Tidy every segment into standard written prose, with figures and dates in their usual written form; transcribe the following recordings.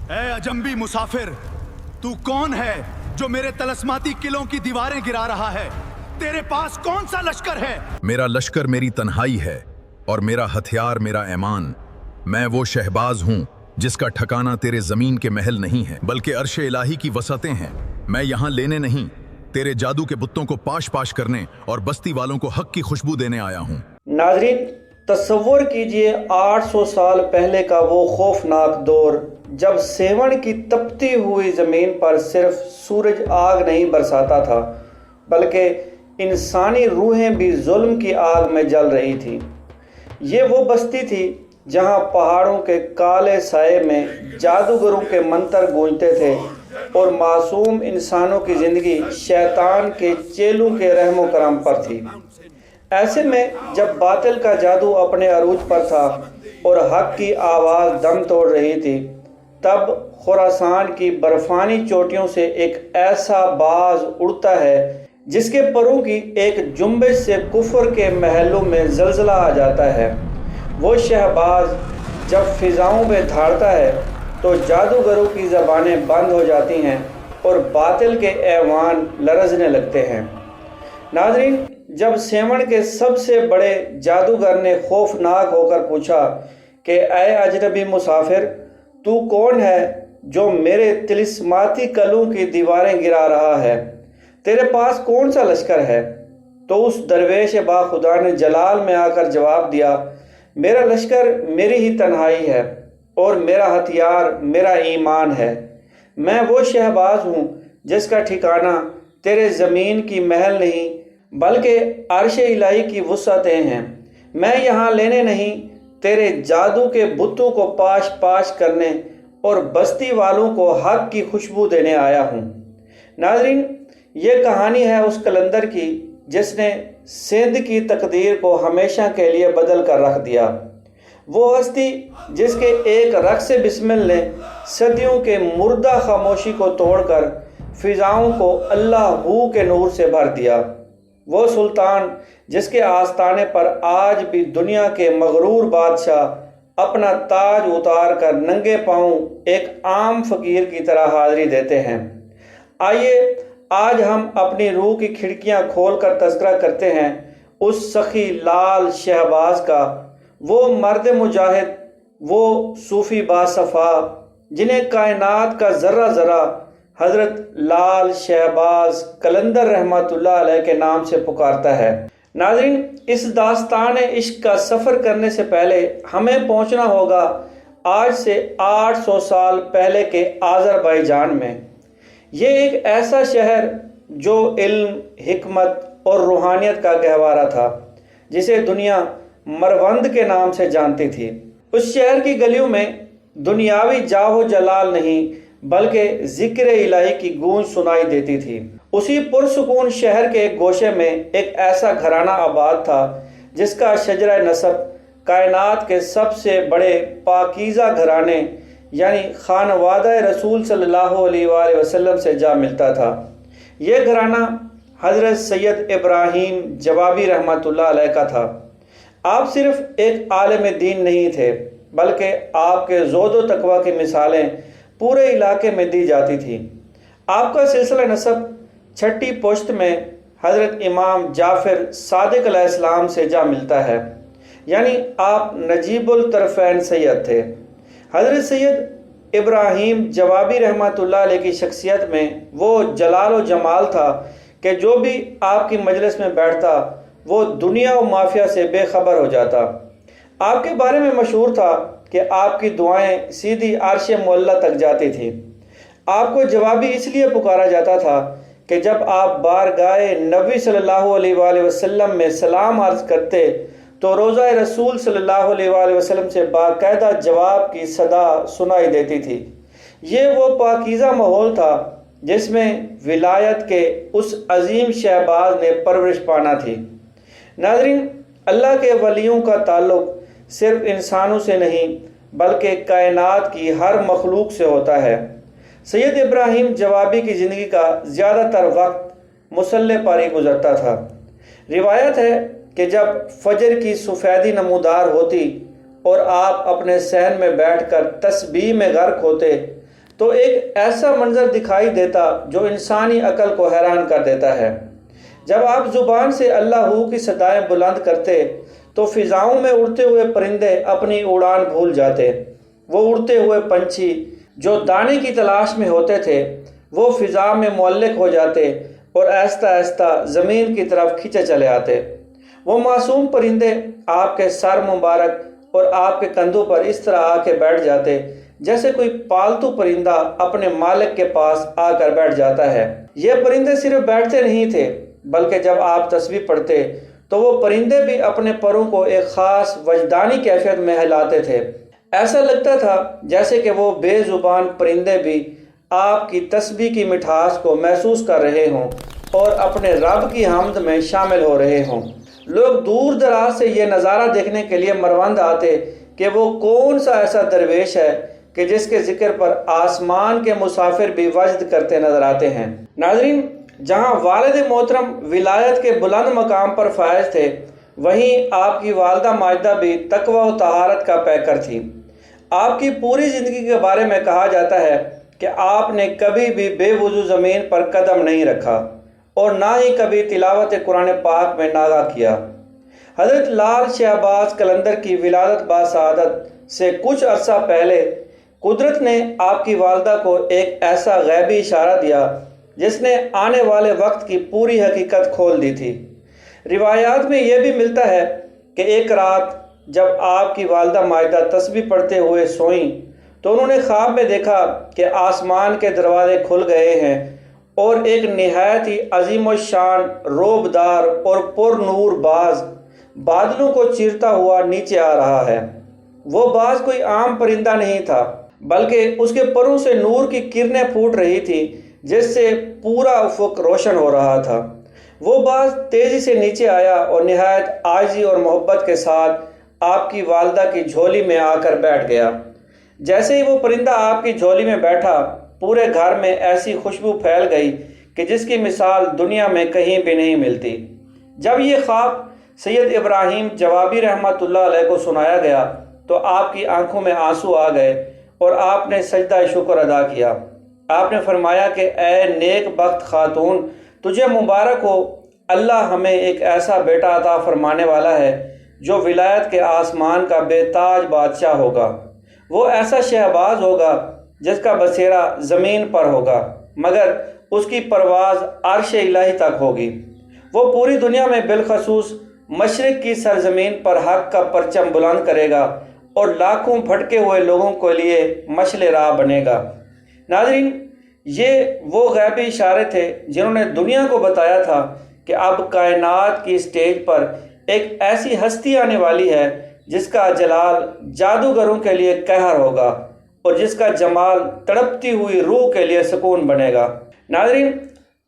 اے اجنبی مسافر، تو کون ہے جو میرے طلسماتی قلعوں کی دیواریں گرا رہا ہے؟ تیرے پاس کون سا لشکر ہے؟ میرا لشکر میری تنہائی ہے اور میرا ہتھیار میرا ایمان۔ میں وہ شہباز ہوں جس کا ٹھکانہ تیرے زمین کے محل نہیں ہے بلکہ عرش الہی کی وسعتیں ہیں۔ میں یہاں لینے نہیں، تیرے جادو کے بتوں کو پاش پاش کرنے اور بستی والوں کو حق کی خوشبو دینے آیا ہوں۔ ناظرین، تصور کیجئے 800 سال پہلے کا وہ خوفناک دور جب سیون کی تپتی ہوئی زمین پر صرف سورج آگ نہیں برساتا تھا بلکہ انسانی روحیں بھی ظلم کی آگ میں جل رہی تھیں۔ یہ وہ بستی تھی جہاں پہاڑوں کے کالے سائے میں جادوگروں کے منتر گونجتے تھے اور معصوم انسانوں کی زندگی شیطان کے چیلوں کے رحم و کرم پر تھی۔ ایسے میں جب باطل کا جادو اپنے عروج پر تھا اور حق کی آواز دم توڑ رہی تھی، تب خراسان کی برفانی چوٹیوں سے ایک ایسا باز اڑتا ہے جس کے پروں کی ایک جنبش سے کفر کے محلوں میں زلزلہ آ جاتا ہے۔ وہ شہباز جب فضاؤں میں دھاڑتا ہے تو جادوگروں کی زبانیں بند ہو جاتی ہیں اور باطل کے ایوان لرزنے لگتے ہیں۔ ناظرین، جب سیون کے سب سے بڑے جادوگر نے خوفناک ہو کر پوچھا کہ اے اجنبی مسافر، تو کون ہے جو میرے طلسماتی قلعوں کی دیواریں گرا رہا ہے؟ تیرے پاس کون سا لشکر ہے؟ تو اس درویش با خدا نے جلال میں آ کر جواب دیا، میرا لشکر میری ہی تنہائی ہے اور میرا ہتھیار میرا ایمان ہے۔ میں وہ شہباز ہوں جس کا ٹھکانہ تیرے زمین کی محل نہیں بلکہ عرش الہی کی وسعتیں ہیں۔ میں یہاں لینے نہیں، تیرے جادو کے بتوں کو پاش پاش کرنے اور بستی والوں کو حق کی خوشبو دینے آیا ہوں۔ ناظرین، یہ کہانی ہے اس قلندر کی جس نے سندھ کی تقدیر کو ہمیشہ کے لیے بدل کر رکھ دیا۔ وہ ہستی جس کے ایک رقص بسمل نے صدیوں کے مردہ خاموشی کو توڑ کر فضاؤں کو اللہ ہو کے نور سے بھر دیا۔ وہ سلطان جس کے آستانے پر آج بھی دنیا کے مغرور بادشاہ اپنا تاج اتار کر ننگے پاؤں ایک عام فقیر کی طرح حاضری دیتے ہیں۔ آئیے آج ہم اپنی روح کی کھڑکیاں کھول کر تذکرہ کرتے ہیں اس سخی لال شہباز کا، وہ مرد مجاہد، وہ صوفی باصفا جنہیں کائنات کا ذرہ ذرہ حضرت لال شہباز قلندر رحمۃ اللہ علیہ کے نام سے پکارتا ہے۔ ناظرین، اس داستان عشق کا سفر کرنے سے پہلے ہمیں پہنچنا ہوگا آج سے 800 سال پہلے کے آذربائیجان میں۔ یہ ایک ایسا شہر جو علم، حکمت اور روحانیت کا گہوارہ تھا، جسے دنیا مروند کے نام سے جانتی تھی۔ اس شہر کی گلیوں میں دنیاوی جاہ و جلال نہیں بلکہ ذکر الہی کی گونج سنائی دیتی تھی۔ اسی پرسکون شہر کے ایک گوشے میں ایک ایسا گھرانہ آباد تھا جس کا شجرہ نسب کائنات کے سب سے بڑے پاکیزہ گھرانے یعنی خانوادہ رسول صلی اللہ علیہ وآلہ وسلم سے جا ملتا تھا۔ یہ گھرانہ حضرت سید ابراہیم جوابی رحمۃ اللہ علیہ کا تھا۔ آپ صرف ایک عالم دین نہیں تھے بلکہ آپ کے زہد و تقوی کی مثالیں پورے علاقے میں دی جاتی تھی۔ آپ کا سلسلہ نسب چھٹی پشت میں حضرت امام جعفر صادق علیہ السلام سے جا ملتا ہے، یعنی آپ نجیب الطرفین سید تھے۔ حضرت سید ابراہیم جوابی رحمۃ اللہ علیہ کی شخصیت میں وہ جلال و جمال تھا کہ جو بھی آپ کی مجلس میں بیٹھتا وہ دنیا و مافیا سے بے خبر ہو جاتا۔ آپ کے بارے میں مشہور تھا کہ آپ کی دعائیں سیدھی عرش معلی تک جاتی تھیں۔ آپ کو جوابی اس لیے پکارا جاتا تھا کہ جب آپ بارگاہ نبی صلی اللہ علیہ وآلہ وسلم میں سلام عرض کرتے تو روضہ رسول صلی اللہ علیہ وآلہ وسلم سے باقاعدہ جواب کی صدا سنائی دیتی تھی۔ یہ وہ پاکیزہ ماحول تھا جس میں ولایت کے اس عظیم شہباز نے پرورش پانا تھی۔ ناظرین، اللہ کے ولیوں کا تعلق صرف انسانوں سے نہیں بلکہ کائنات کی ہر مخلوق سے ہوتا ہے۔ سید ابراہیم جوابی کی زندگی کا زیادہ تر وقت مصلی پر ہی گزرتا تھا۔ روایت ہے کہ جب فجر کی سفیدی نمودار ہوتی اور آپ اپنے صحن میں بیٹھ کر تسبیح میں غرق ہوتے تو ایک ایسا منظر دکھائی دیتا جو انسانی عقل کو حیران کر دیتا ہے۔ جب آپ زبان سے اللہ ہو کی صدائیں بلند کرتے تو فضاؤں میں اڑتے ہوئے پرندے اپنی اڑان بھول جاتے۔ وہ اڑتے ہوئے پنچھی جو دانے کی تلاش میں ہوتے تھے وہ فضا میں معلق ہو جاتے اور آہستہ آہستہ زمین کی طرف کھینچے چلے آتے۔ وہ معصوم پرندے آپ کے سر مبارک اور آپ کے کندھوں پر اس طرح آ کے بیٹھ جاتے جیسے کوئی پالتو پرندہ اپنے مالک کے پاس آ کر بیٹھ جاتا ہے۔ یہ پرندے صرف بیٹھتے نہیں تھے بلکہ جب آپ تسبیح پڑھتے تو وہ پرندے بھی اپنے پروں کو ایک خاص وجدانی کیفیت میں ہلاتے تھے۔ ایسا لگتا تھا جیسے کہ وہ بے زبان پرندے بھی آپ کی تسبیح کی مٹھاس کو محسوس کر رہے ہوں اور اپنے رب کی حمد میں شامل ہو رہے ہوں۔ لوگ دور دراز سے یہ نظارہ دیکھنے کے لیے مروند آتے کہ وہ کون سا ایسا درویش ہے کہ جس کے ذکر پر آسمان کے مسافر بھی وجد کرتے نظر آتے ہیں۔ ناظرین، جہاں والد محترم ولایت کے بلند مقام پر فائز تھے وہیں آپ کی والدہ ماجدہ بھی تقوی و طہارت کا پیکر تھی۔ آپ کی پوری زندگی کے بارے میں کہا جاتا ہے کہ آپ نے کبھی بھی بے وضو زمین پر قدم نہیں رکھا اور نہ ہی کبھی تلاوت قرآن پاک میں ناغہ کیا۔ حضرت لال شہباز قلندر کی ولادت باسعادت سے کچھ عرصہ پہلے قدرت نے آپ کی والدہ کو ایک ایسا غیبی اشارہ دیا جس نے آنے والے وقت کی پوری حقیقت کھول دی تھی۔ روایات میں یہ بھی ملتا ہے کہ ایک رات جب آپ کی والدہ ماجدہ تسبیح پڑھتے ہوئے سوئیں تو انہوں نے خواب میں دیکھا کہ آسمان کے دروازے کھل گئے ہیں اور ایک نہایت ہی عظیم الشان روبدار اور پر نور باز بادلوں کو چیرتا ہوا نیچے آ رہا ہے۔ وہ باز کوئی عام پرندہ نہیں تھا بلکہ اس کے پروں سے نور کی کرنیں پھوٹ رہی تھی جس سے پورا افق روشن ہو رہا تھا۔ وہ باز تیزی سے نیچے آیا اور نہایت عاجزی اور محبت کے ساتھ آپ کی والدہ کی جھولی میں آ کر بیٹھ گیا۔ جیسے ہی وہ پرندہ آپ کی جھولی میں بیٹھا پورے گھر میں ایسی خوشبو پھیل گئی کہ جس کی مثال دنیا میں کہیں بھی نہیں ملتی۔ جب یہ خواب سید ابراہیم جوابی رحمۃ اللہ علیہ کو سنایا گیا تو آپ کی آنکھوں میں آنسو آ گئے اور آپ نے سجدہ شکر ادا کیا۔ آپ نے فرمایا کہ اے نیک بخت خاتون، تجھے مبارک ہو، اللہ ہمیں ایک ایسا بیٹا عطا فرمانے والا ہے جو ولایت کے آسمان کا بے تاج بادشاہ ہوگا۔ وہ ایسا شہباز ہوگا جس کا بسیرا زمین پر ہوگا مگر اس کی پرواز عرش الہی تک ہوگی۔ وہ پوری دنیا میں بالخصوص مشرق کی سرزمین پر حق کا پرچم بلند کرے گا اور لاکھوں بھٹکے ہوئے لوگوں کے لیے مشعل راہ بنے گا۔ ناظرین، یہ وہ غیبی اشارے تھے جنہوں نے دنیا کو بتایا تھا کہ اب کائنات کی اسٹیج پر ایک ایسی ہستی آنے والی ہے جس کا جلال جادوگروں کے لیے قہر ہوگا اور جس کا جمال تڑپتی ہوئی روح کے لیے سکون بنے گا۔ ناظرین،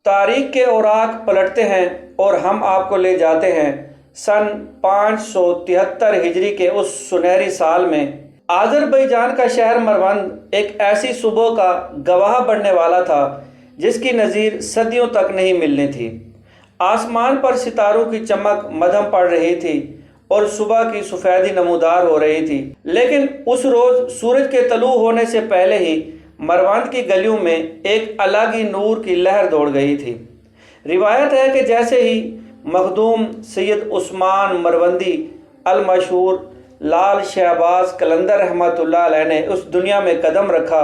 تاریخ کے اوراق پلٹتے ہیں اور ہم آپ کو لے جاتے ہیں سن 573 ہجری کے اس سنہری سال میں۔ آذربائیجان کا شہر مروند ایک ایسی صبح کا گواہ بننے والا تھا جس کی نظیر صدیوں تک نہیں ملنی تھی۔ آسمان پر ستاروں کی چمک مدھم پڑ رہی تھی اور صبح کی سفیدی نمودار ہو رہی تھی، لیکن اس روز سورج کے طلوع ہونے سے پہلے ہی مروند کی گلیوں میں ایک الگ ہی نور کی لہر دوڑ گئی تھی۔ روایت ہے کہ جیسے ہی مخدوم سید عثمان مروندی المشہور لال شہباز قلندر رحمۃ اللہ علیہ نے اس دنیا میں قدم رکھا،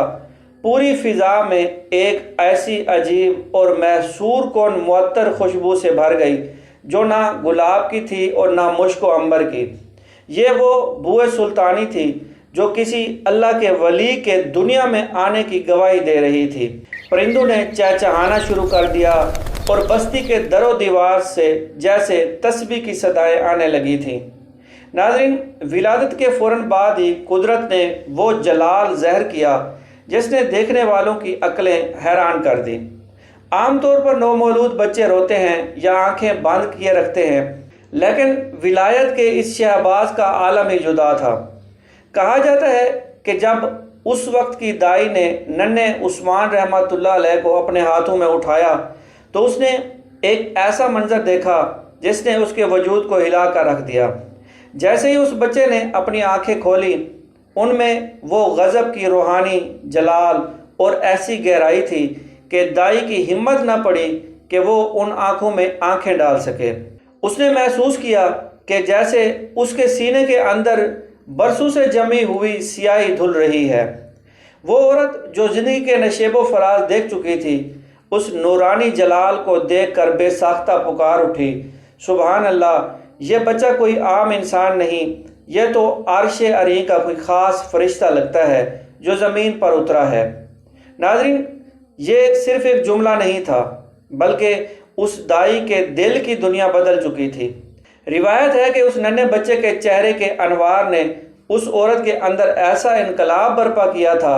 پوری فضا میں ایک ایسی عجیب اور محصور کن معطر خوشبو سے بھر گئی جو نہ گلاب کی تھی اور نہ مشک و عنبر کی۔ یہ وہ بوئے سلطانی تھی جو کسی اللہ کے ولی کے دنیا میں آنے کی گواہی دے رہی تھی۔ پرندوں نے چہچہانا شروع کر دیا اور بستی کے در و دیوار سے جیسے تسبیح کی صدائیں آنے لگی تھیں۔ ناظرین، ولادت کے فوراً بعد ہی قدرت نے وہ جلال ظاہر کیا جس نے دیکھنے والوں کی عقلیں حیران کر دی۔ عام طور پر نومولود بچے روتے ہیں یا آنکھیں بند کیے رکھتے ہیں، لیکن ولایت کے اس شہباز کا عالم ہی جدا تھا۔ کہا جاتا ہے کہ جب اس وقت کی دائی نے ننھے عثمان رحمۃ اللہ علیہ کو اپنے ہاتھوں میں اٹھایا تو اس نے ایک ایسا منظر دیکھا جس نے اس کے وجود کو ہلا کر رکھ دیا۔ جیسے ہی اس بچے نے اپنی آنکھیں کھولی، ان میں وہ غضب کی روحانی جلال اور ایسی گہرائی تھی کہ دائی کی ہمت نہ پڑی کہ وہ ان آنکھوں میں آنکھیں ڈال سکے۔ اس نے محسوس کیا کہ جیسے اس کے سینے کے اندر برسوں سے جمی ہوئی سیاہی دھل رہی ہے۔ وہ عورت جو زندگی کے نشیب و فراز دیکھ چکی تھی، اس نورانی جلال کو دیکھ کر بے ساختہ پکار اٹھی، سبحان اللہ، یہ بچہ کوئی عام انسان نہیں، یہ تو عرش عری کا کوئی خاص فرشتہ لگتا ہے جو زمین پر اترا ہے۔ ناظرین، یہ صرف ایک جملہ نہیں تھا، بلکہ اس دائی کے دل کی دنیا بدل چکی تھی۔ روایت ہے کہ اس ننھے بچے کے چہرے کے انوار نے اس عورت کے اندر ایسا انقلاب برپا کیا تھا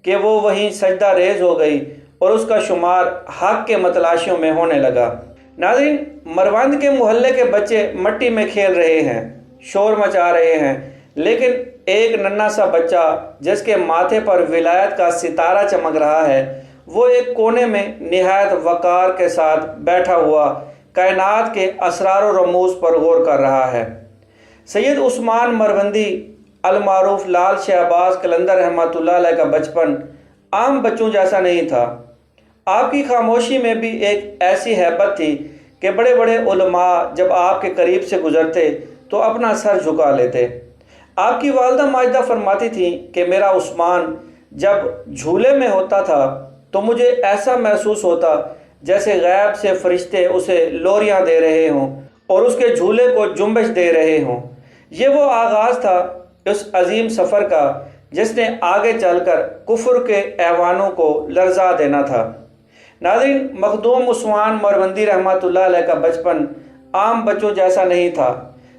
کہ وہ وہیں سجدہ ریز ہو گئی اور اس کا شمار حق کے متلاشیوں میں ہونے لگا۔ ناظرین، مروند کے محلے کے بچے مٹی میں کھیل رہے ہیں، شور مچا رہے ہیں، لیکن ایک ننھا سا بچہ جس کے ماتھے پر ولایت کا ستارہ چمک رہا ہے، وہ ایک کونے میں نہایت وقار کے ساتھ بیٹھا ہوا کائنات کے اسرار و رموز پر غور کر رہا ہے۔ سید عثمان مروندی المعروف لال شہباز قلندر رحمۃ اللہ علیہ کا بچپن عام بچوں جیسا نہیں تھا۔ آپ کی خاموشی میں بھی ایک ایسی ہیبت تھی کہ بڑے بڑے علماء جب آپ کے قریب سے گزرتے تو اپنا سر جھکا لیتے۔ آپ کی والدہ ماجدہ فرماتی تھیں کہ میرا عثمان جب جھولے میں ہوتا تھا تو مجھے ایسا محسوس ہوتا جیسے غیب سے فرشتے اسے لوریاں دے رہے ہوں اور اس کے جھولے کو جنبش دے رہے ہوں۔ یہ وہ آغاز تھا اس عظیم سفر کا جس نے آگے چل کر کفر کے ایوانوں کو لرزا دینا تھا۔ ناظرین، مخدوم عثمان مروندی رحمۃ اللہ علیہ کا بچپن عام بچوں جیسا نہیں تھا۔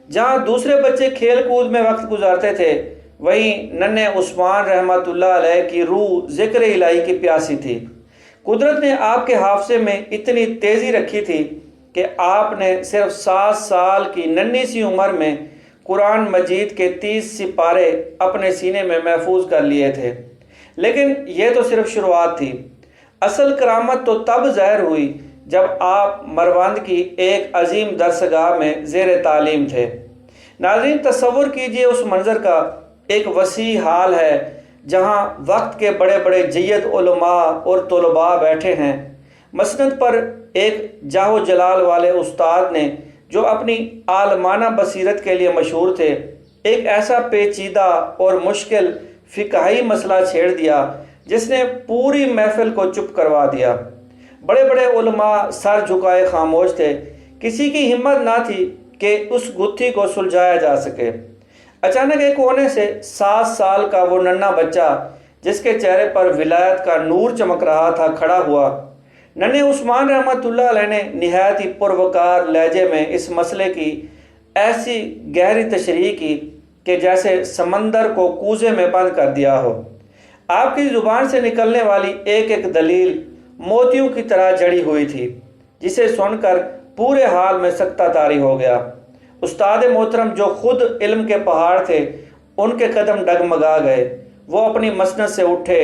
جہاں دوسرے بچے کھیل کود میں وقت گزارتے تھے، وہیں ننھے عثمان رحمۃ اللہ علیہ کی روح ذکر الہی کی پیاسی تھی۔ قدرت نے آپ کے حافظے میں اتنی تیزی رکھی تھی کہ آپ نے صرف 7 سال کی ننھی سی عمر میں قرآن مجید کے 30 سپارے اپنے سینے میں محفوظ کر لیے تھے۔ لیکن یہ تو صرف شروعات تھی۔ اصل کرامت تو تب ظاہر ہوئی جب آپ مروند کی ایک عظیم درسگاہ میں زیر تعلیم تھے۔ ناظرین، تصور کیجئے اس منظر کا۔ ایک وسیع ہال ہے جہاں وقت کے بڑے بڑے جید علماء اور طلباء بیٹھے ہیں۔ مسند پر ایک جاہ و جلال والے استاد نے، جو اپنی عالمانہ بصیرت کے لیے مشہور تھے، ایک ایسا پیچیدہ اور مشکل فقہی مسئلہ چھیڑ دیا جس نے پوری محفل کو چپ کروا دیا۔ بڑے بڑے علماء سر جھکائے خاموش تھے، کسی کی ہمت نہ تھی کہ اس گتھی کو سلجھایا جا سکے۔ اچانک ایک کونے سے 7 سال کا وہ ننھا بچہ جس کے چہرے پر ولایت کا نور چمک رہا تھا کھڑا ہوا۔ ننھے عثمان رحمۃ اللہ علیہ نے نہایت ہی پروکار لہجے میں اس مسئلے کی ایسی گہری تشریح کی کہ جیسے سمندر کو کوزے میں بند کر دیا ہو۔ آپ کی زبان سے نکلنے والی ایک ایک دلیل موتیوں کی طرح جڑی ہوئی تھی، جسے سن کر پورے حال میں سکتہ طاری ہو گیا۔ استاد محترم جو خود علم کے پہاڑ تھے، ان کے قدم ڈگمگا گئے۔ وہ اپنی مسند سے اٹھے،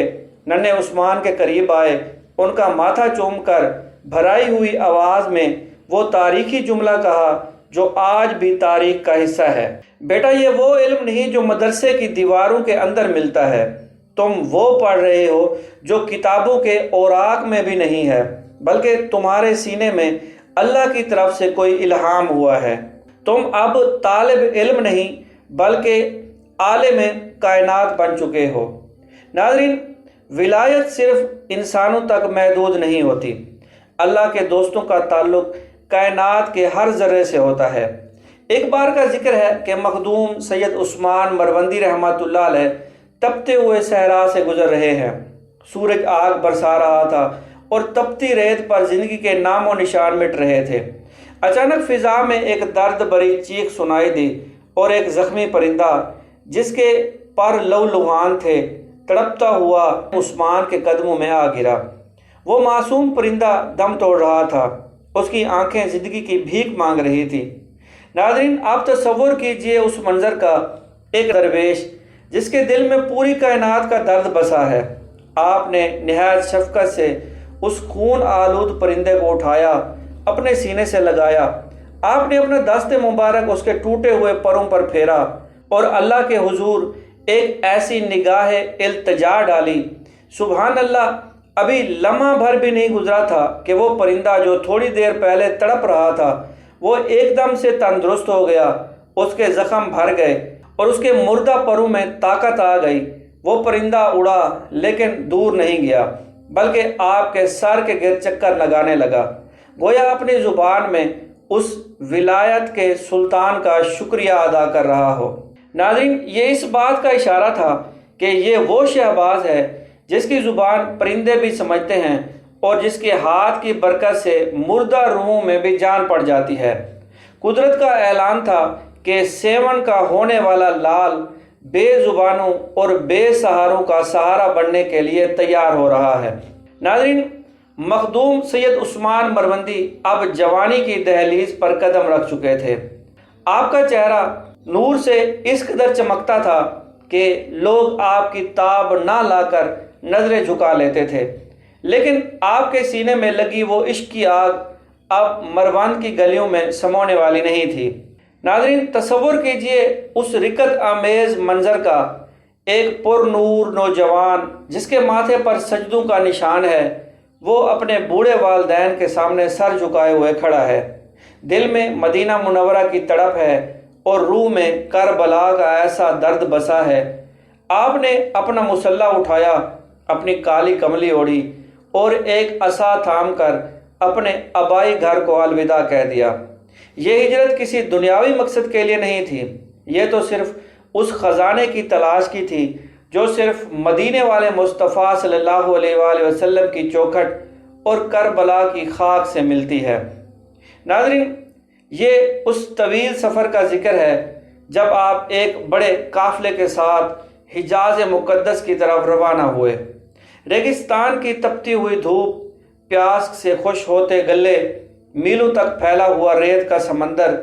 ننھے عثمان کے قریب آئے، ان کا ماتھا چوم کر بھرائی ہوئی آواز میں وہ تاریخی جملہ کہا جو آج بھی تاریخ کا حصہ ہے۔ بیٹا، یہ وہ علم نہیں جو مدرسے کی دیواروں کے اندر ملتا ہے۔ تم وہ پڑھ رہے ہو جو کتابوں کے اوراق میں بھی نہیں ہے، بلکہ تمہارے سینے میں اللہ کی طرف سے کوئی الہام ہوا ہے۔ تم اب طالب علم نہیں بلکہ عالم کائنات بن چکے ہو۔ ناظرین، ولایت صرف انسانوں تک محدود نہیں ہوتی۔ اللہ کے دوستوں کا تعلق کائنات کے ہر ذرے سے ہوتا ہے۔ ایک بار کا ذکر ہے کہ مخدوم سید عثمان مروندی رحمۃ اللہ علیہ تپتے ہوئے صحرا سے گزر رہے ہیں۔ سورج آگ برسا رہا تھا اور تپتی ریت پر زندگی کے نام و نشان مٹ رہے تھے۔ اچانک فضا میں ایک درد بری چیخ سنائی دی اور ایک زخمی پرندہ جس کے پر لہوان تھے تڑپتا ہوا عثمان کے قدموں میں آ گرا۔ وہ معصوم پرندہ دم توڑ رہا تھا، اس کی آنکھیں زندگی کی بھیک مانگ رہی تھی۔ ناظرین، آپ تصور کیجئے اس منظر کا، ایک درویش جس کے دل میں پوری کائنات کا درد بسا ہے۔ آپ نے نہایت شفقت سے اس خون آلود پرندے کو اٹھایا، اپنے سینے سے لگایا۔ آپ نے اپنا دست مبارک اس کے ٹوٹے ہوئے پروں پر پھیرا اور اللہ کے حضور ایک ایسی نگاہ التجا ڈالی سبحان اللہ، ابھی لمحہ بھر بھی نہیں گزرا تھا کہ وہ پرندہ جو تھوڑی دیر پہلے تڑپ رہا تھا وہ ایک دم سے تندرست ہو گیا، اس کے زخم بھر گئے اور اس کے مردہ پروں میں طاقت آ گئی۔ وہ پرندہ اڑا لیکن دور نہیں گیا بلکہ آپ کے سر کے گرد چکر لگانے لگا، گویا اپنی زبان میں اس ولایت کے سلطان کا شکریہ ادا کر رہا ہو۔ ناظرین، یہ اس بات کا اشارہ تھا کہ یہ وہ شہباز ہے جس کی زبان پرندے بھی سمجھتے ہیں اور جس کے ہاتھ کی برکت سے مردہ روحوں میں بھی جان پڑ جاتی ہے۔ قدرت کا اعلان تھا کہ سیون کا ہونے والا لال بے زبانوں اور بے سہاروں کا سہارا بننے کے لیے تیار ہو رہا ہے۔ ناظرین، مخدوم سید عثمان مروندی اب جوانی کی دہلیز پر قدم رکھ چکے تھے۔ آپ کا چہرہ نور سے اس قدر چمکتا تھا کہ لوگ آپ کی تاب نہ لا کر نظریں جھکا لیتے تھے، لیکن آپ کے سینے میں لگی وہ عشق کی آگ اب مروان کی گلیوں میں سمونے والی نہیں تھی۔ ناظرین، تصور کیجئے اس رکت آمیز منظر کا، ایک پر نور نوجوان جس کے ماتھے پر سجدوں کا نشان ہے، وہ اپنے بوڑھے والدین کے سامنے سر جھکائے ہوئے کھڑا ہے، دل میں مدینہ منورہ کی تڑپ ہے اور روح میں کربلا کا ایسا درد بسا ہے۔ آپ نے اپنا مسلح اٹھایا، اپنی کالی کملی اوڑھی اور ایک عصا تھام کر اپنے آبائی گھر کو الوداع کہہ دیا۔ یہ ہجرت کسی دنیاوی مقصد کے لیے نہیں تھی، یہ تو صرف اس خزانے کی تلاش کی تھی جو صرف مدینے والے مصطفیٰ صلی اللہ علیہ وآلہ وسلم کی چوکھٹ اور کربلا کی خاک سے ملتی ہے۔ ناظرین، یہ اس طویل سفر کا ذکر ہے جب آپ ایک بڑے قافلے کے ساتھ حجاز مقدس کی طرف روانہ ہوئے۔ ریگستان کی تپتی ہوئی دھوپ، پیاس سے خشک ہوتے گلے، میلوں تک پھیلا ہوا ریت کا سمندر،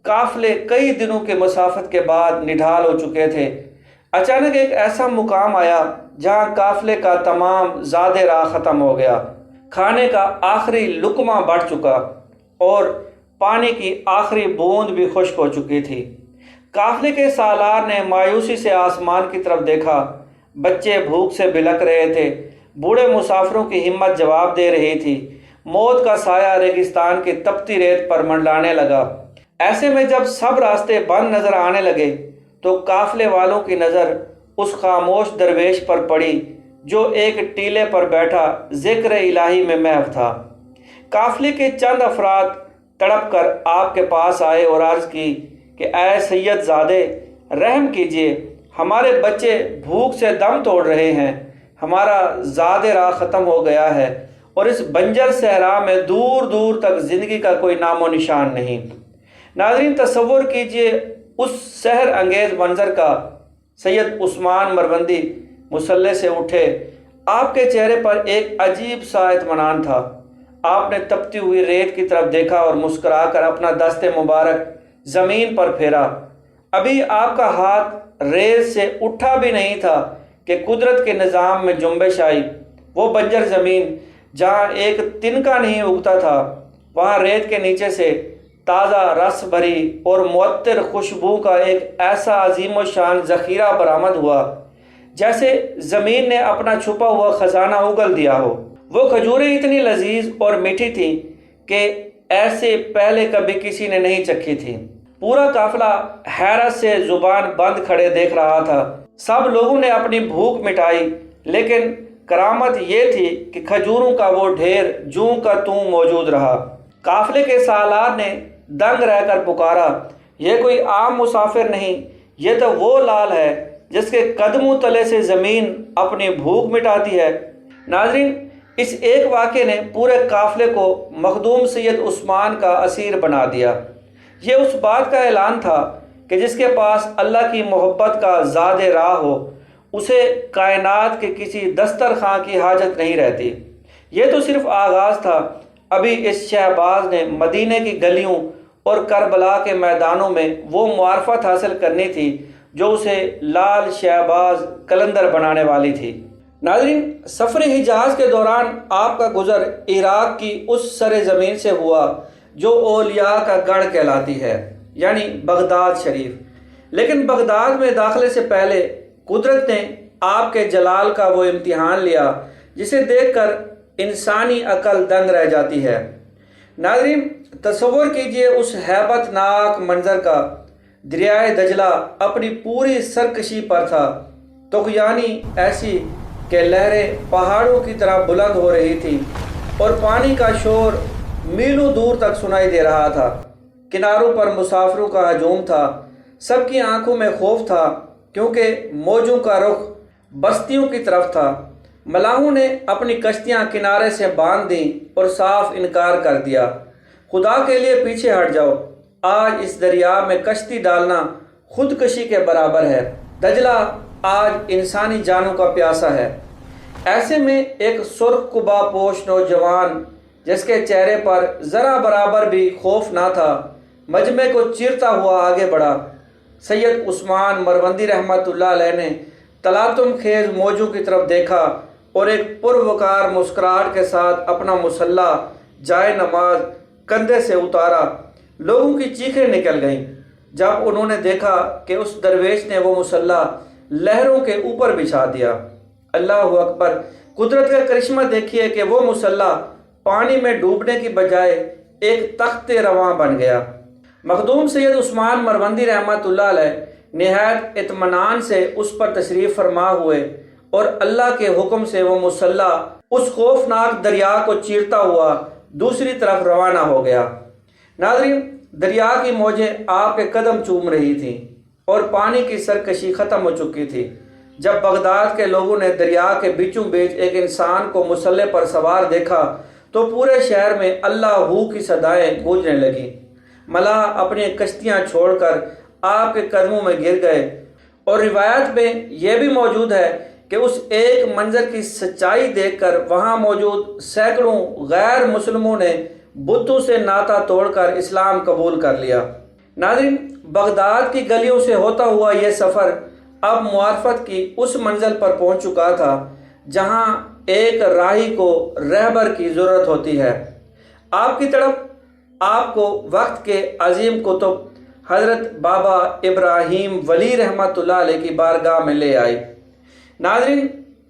قافلے کئی دنوں کے مسافت کے بعد نڈھال ہو چکے تھے۔ اچانک ایک ایسا مقام آیا جہاں قافلے کا تمام زاد راہ ختم ہو گیا، کھانے کا آخری لقمہ بڑھ چکا اور پانی کی آخری بوند بھی خشک ہو چکی تھی۔ قافلے کے سالار نے مایوسی سے آسمان کی طرف دیکھا، بچے بھوک سے بلک رہے تھے، بوڑھے مسافروں کی ہمت جواب دے رہی تھی، موت کا سایہ ریگستان کی تپتی ریت پر منڈلانے لگا۔ ایسے میں جب سب راستے بند نظر آنے لگے تو قافلے والوں کی نظر اس خاموش درویش پر پڑی جو ایک ٹیلے پر بیٹھا ذکر الہی میں محو تھا۔ قافلے کے چند افراد تڑپ کر آپ کے پاس آئے اور عرض کی کہ اے سید زادے، رحم کیجئے، ہمارے بچے بھوک سے دم توڑ رہے ہیں، ہمارا زاد راہ ختم ہو گیا ہے اور اس بنجر صحرا میں دور دور تک زندگی کا کوئی نام و نشان نہیں۔ ناظرین، تصور کیجئے اس سحر انگیز منظر کا۔ سید عثمان مروندی مسلح سے اٹھے، آپ کے چہرے پر ایک عجیب سا اطمینان تھا۔ آپ نے تپتی ہوئی ریت کی طرف دیکھا اور مسکرا کر اپنا دست مبارک زمین پر پھیرا۔ ابھی آپ کا ہاتھ ریت سے اٹھا بھی نہیں تھا کہ قدرت کے نظام میں جنبش آئی۔ وہ بنجر زمین جہاں ایک تنکا نہیں اگتا تھا، وہاں ریت کے نیچے سے تازہ رس بھری اور معطر خوشبو کا ایک ایسا عظیم و شان ذخیرہ برآمد ہوا جیسے زمین نے اپنا چھپا ہوا خزانہ اگل دیا ہو۔ وہ کھجوریں اتنی لذیذ اور میٹھی تھیں کہ ایسے پہلے کبھی کسی نے نہیں چکھی تھی۔ پورا قافلہ حیرت سے زبان بند کھڑے دیکھ رہا تھا۔ سب لوگوں نے اپنی بھوک مٹائی، لیکن کرامت یہ تھی کہ کھجوروں کا وہ ڈھیر جوں کا توں موجود رہا۔ قافلے کے سالار نے دنگ رہ کر پکارا، یہ کوئی عام مسافر نہیں، یہ تو وہ لال ہے جس کے قدموں تلے سے زمین اپنی بھوک مٹاتی ہے۔ ناظرین، اس ایک واقعے نے پورے قافلے کو مخدوم سید عثمان کا اسیر بنا دیا۔ یہ اس بات کا اعلان تھا کہ جس کے پاس اللہ کی محبت کا زاد راہ ہو اسے کائنات کے کسی دسترخوان کی حاجت نہیں رہتی۔ یہ تو صرف آغاز تھا، ابھی اس شہباز نے مدینے کی گلیوں اور کربلا کے میدانوں میں وہ معرفت حاصل کرنی تھی جو اسے لال شہباز قلندر بنانے والی تھی۔ ناظرین، سفر حجاز کے دوران آپ کا گزر عراق کی اس سر زمین سے ہوا جو اولیاء کا گڑھ کہلاتی ہے، یعنی بغداد شریف۔ لیکن بغداد میں داخلے سے پہلے قدرت نے آپ کے جلال کا وہ امتحان لیا جسے دیکھ کر انسانی عقل دنگ رہ جاتی ہے۔ ناظرین، تصور کیجئے اس ہیبت ناک منظر کا۔ دریائے دجلہ اپنی پوری سرکشی پر تھا، طغیانی ایسی کہ لہریں پہاڑوں کی طرح بلند ہو رہی تھی اور پانی کا شور میلوں دور تک سنائی دے رہا تھا۔ کناروں پر مسافروں کا ہجوم تھا، سب کی آنکھوں میں خوف تھا کیونکہ موجوں کا رخ بستیوں کی طرف تھا۔ ملاحوں نے اپنی کشتیاں کنارے سے باندھ دیں اور صاف انکار کر دیا، خدا کے لیے پیچھے ہٹ جاؤ، آج اس دریا میں کشتی ڈالنا خودکشی کے برابر ہے۔ دجلہ آج انسانی جانوں کا پیاسا ہے۔ ایسے میں ایک سرخ قبا پوش نوجوان جس کے چہرے پر ذرا برابر بھی خوف نہ تھا، مجمع کو چیرتا ہوا آگے بڑھا۔ سید عثمان مروندی رحمۃ اللہ علیہ نے تلاطم خیز موجوں کی طرف دیکھا اور ایک پروقار مسکراہٹ کے ساتھ اپنا مسلح جائے نماز کندھے سے اتارا۔ لوگوں کی چیخیں نکل گئیں جب انہوں نے دیکھا کہ اس درویش نے وہ مسلح لہروں کے اوپر بچھا دیا۔ اللہ اکبر! قدرت کا کرشمہ دیکھیے کہ وہ مسلح پانی میں ڈوبنے کی بجائے ایک تخت رواں بن گیا۔ مخدوم سید عثمان مروندی رحمۃ اللہ علیہ نہایت اطمینان سے اس پر تشریف فرما ہوئے اور اللہ کے حکم سے وہ مسلح اس خوفناک دریا کو چیرتا ہوا دوسری طرف روانہ ہو گیا۔ ناظرین، دریا کی موجیں آپ کے قدم چوم رہی تھیں اور پانی کی سرکشی ختم ہو چکی تھی۔ جب بغداد کے لوگوں نے دریا کے بیچوں بیچ ایک انسان کو مسلح پر سوار دیکھا تو پورے شہر میں اللہ ہو کی صدائیں گونجنے لگیں۔ ملاح اپنی کشتیاں چھوڑ کر آپ کے قدموں میں گر گئے، اور روایت میں یہ بھی موجود ہے کہ اس ایک منظر کی سچائی دیکھ کر وہاں موجود سینکڑوں غیر مسلموں نے بتوں سے ناطہ توڑ کر اسلام قبول کر لیا۔ ناظرین، بغداد کی گلیوں سے ہوتا ہوا یہ سفر اب معرفت کی اس منزل پر پہنچ چکا تھا جہاں ایک راہی کو رہبر کی ضرورت ہوتی ہے۔ آپ کی طرف آپ کو وقت کے عظیم کتب حضرت بابا ابراہیم ولی رحمۃ اللہ علیہ کی بارگاہ میں لے آئی۔ ناظرین،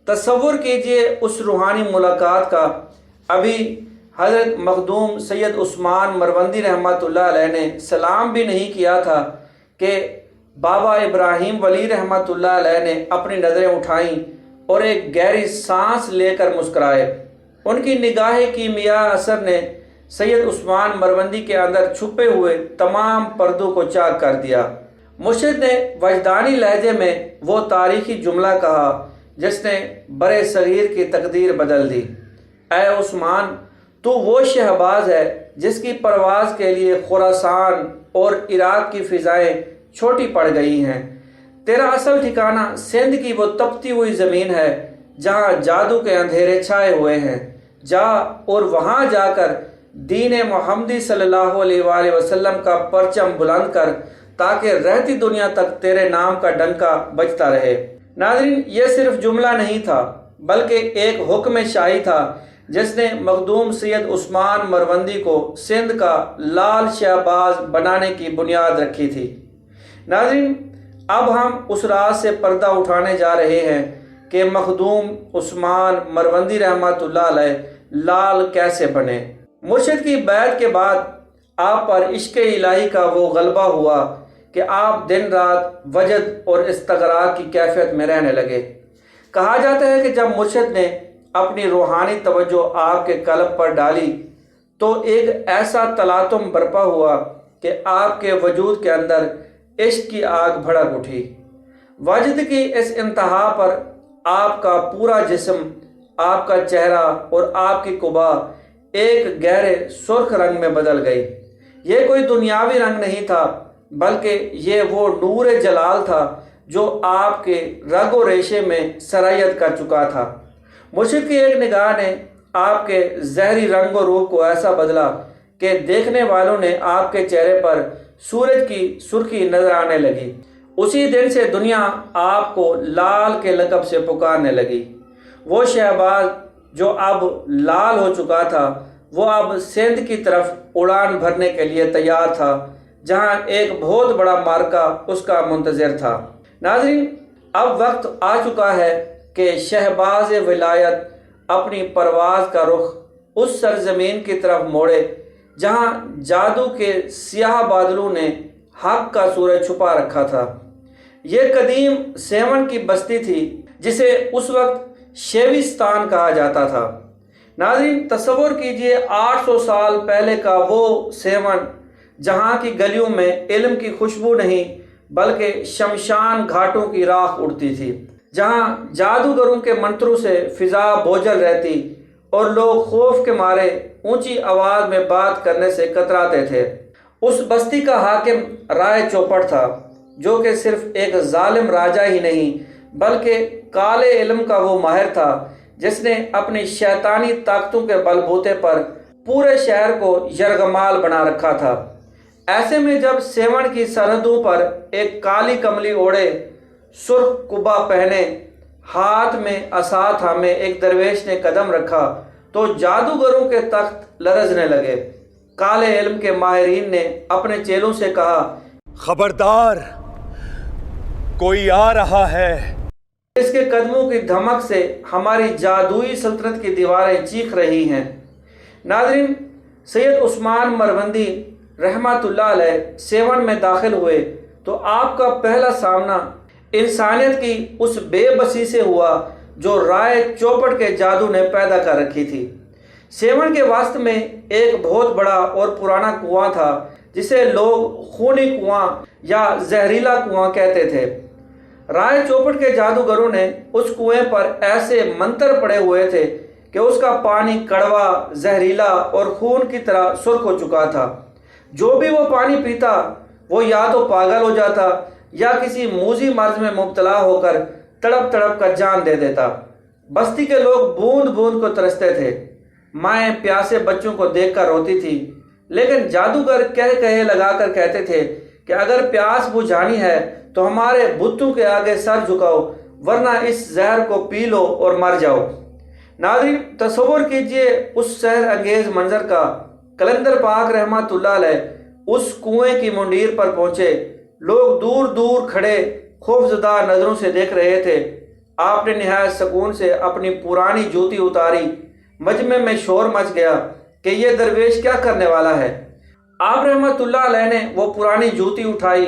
تصور کیجئے اس روحانی ملاقات کا۔ ابھی حضرت مخدوم سید عثمان مروندی رحمۃ اللہ علیہ نے سلام بھی نہیں کیا تھا کہ بابا ابراہیم ولی رحمۃ اللہ علیہ نے اپنی نظریں اٹھائیں اور ایک گہری سانس لے کر مسکرائے۔ ان کی نگاہ کیمیا اثر نے سید عثمان مروندی کے اندر چھپے ہوئے تمام پردوں کو چاک کر دیا۔ مرشد نے وجدانی لہجے میں وہ تاریخی جملہ کہا جس نے برے صغیر کی تقدیر بدل دی۔ اے عثمان، تو وہ شہباز ہے جس کی پرواز کے لیے خراسان اور عراق کی فضائیں چھوٹی پڑ گئی ہیں۔ تیرا اصل ٹھکانہ سندھ کی وہ تپتی ہوئی زمین ہے جہاں جادو کے اندھیرے چھائے ہوئے ہیں۔ جا اور وہاں جا کر دین محمدی صلی اللہ علیہ وآلہ وسلم کا پرچم بلند کر تاکہ رہتی دنیا تک تیرے نام کا ڈنکا بجتا رہے۔ ناظرین، یہ صرف جملہ نہیں تھا بلکہ ایک حکم شاہی تھا جس نے مخدوم سید عثمان مروندی کو سندھ کا لال شہباز بنانے کی بنیاد رکھی تھی۔ ناظرین، اب ہم اس راز سے پردہ اٹھانے جا رہے ہیں کہ مخدوم عثمان مروندی رحمۃ اللہ علیہ لال کیسے بنے۔ مرشد کی بیعت کے بعد آپ پر عشق الہی کا وہ غلبہ ہوا کہ آپ دن رات وجد اور استغراق کی کیفیت میں رہنے لگے۔ کہا جاتا ہے کہ جب مرشد نے اپنی روحانی توجہ آپ کے قلب پر ڈالی تو ایک ایسا تلاطم برپا ہوا کہ آپ کے وجود کے اندر عشق کی آگ بھڑک اٹھی۔ وجد کی اس انتہا پر آپ کا پورا جسم، آپ کا چہرہ اور آپ کی قبا ایک گہرے سرخ رنگ میں بدل گئی۔ یہ کوئی دنیاوی رنگ نہیں تھا بلکہ یہ وہ نور جلال تھا جو آپ کے رگ و ریشے میں سرایت کر چکا تھا۔ مرشد کی ایک نگاہ نے آپ کے زہری رنگ و روح کو ایسا بدلا کہ دیکھنے والوں نے آپ کے چہرے پر سورج کی سرخی نظر آنے لگی۔ اسی دن سے دنیا آپ کو لال کے لقب سے پکارنے لگی۔ وہ شہباز جو اب لال ہو چکا تھا وہ اب سندھ کی طرف اڑان بھرنے کے لیے تیار تھا جہاں ایک بہت بڑا معرکہ اس کا منتظر تھا۔ ناظرین، اب وقت آ چکا ہے کہ شہباز ولایت اپنی پرواز کا رخ اس سرزمین کی طرف موڑے جہاں جادو کے سیاہ بادلوں نے حق کا سورج چھپا رکھا تھا۔ یہ قدیم سیون کی بستی تھی جسے اس وقت شیوستان کہا جاتا تھا۔ ناظرین، تصور کیجئے 800 سال پہلے کا وہ سیون جہاں کی گلیوں میں علم کی خوشبو نہیں بلکہ شمشان گھاٹوں کی راکھ اڑتی تھی، جہاں جادوگروں کے منتروں سے فضا بوجھل رہتی اور لوگ خوف کے مارے اونچی آواز میں بات کرنے سے کتراتے تھے۔ اس بستی کا حاکم رائے چوپڑ تھا، جو کہ صرف ایک ظالم راجا ہی نہیں بلکہ کالے علم کا وہ ماہر تھا جس نے اپنی شیطانی طاقتوں کے بل بوتے پر پورے شہر کو یرغمال بنا رکھا تھا۔ ایسے میں جب سیون کی سرحدوں پر ایک کالی کملی اوڑے، سرخ قبا پہنے، ہاتھ میں عصا تھامے ایک درویش نے قدم رکھا تو جادوگروں کے تخت لرزنے لگے۔ کالے علم کے ماہرین نے اپنے چیلوں سے کہا، خبردار، کوئی آ رہا ہے۔ اس کے قدموں کی دھمک سے ہماری جادوئی سلطنت کی دیواریں چیخ رہی ہیں۔ ناظرین، سید عثمان مروندی رحمۃ اللہ علیہ سیون میں داخل ہوئے تو آپ کا پہلا سامنا انسانیت کی اس بے بسی سے ہوا جو رائے چوپڑ کے جادو نے پیدا کر رکھی تھی۔ سیون کے وسط میں ایک بہت بڑا اور پرانا کنواں تھا جسے لوگ خونی کنواں یا زہریلا کنواں کہتے تھے۔ رائے چوپڑ کے جادوگروں نے اس کنویں پر ایسے منتر پڑے ہوئے تھے کہ اس کا پانی کڑوا، زہریلا اور خون کی طرح سرخ ہو چکا تھا۔ جو بھی وہ پانی پیتا وہ یا تو پاگل ہو جاتا یا کسی موذی مرض میں مبتلا ہو کر تڑپ تڑپ کر جان دے دیتا۔ بستی کے لوگ بوند بوند کو ترستے تھے، مائیں پیاسے بچوں کو دیکھ کر روتی تھی، لیکن جادوگر کہے لگا کر کہتے تھے کہ اگر پیاس بجھانی ہے تو ہمارے بتوں کے آگے سر جھکاؤ، ورنہ اس زہر کو پی لو اور مر جاؤ۔ ناظرین، تصور کیجئے اس سحر انگیز منظر کا۔ کلندر پاک رحمۃ اللہ علیہ اس کنویں کی منڈیر پر پہنچے، لوگ دور دور کھڑے خوفزدہ نظروں سے دیکھ رہے تھے۔ آپ نے نہایت سکون سے اپنی پرانی جوتی اتاری، مجمع میں شور مچ گیا کہ یہ درویش کیا کرنے والا ہے۔ آپ رحمۃ اللہ علیہ نے وہ پرانی جوتی اٹھائی،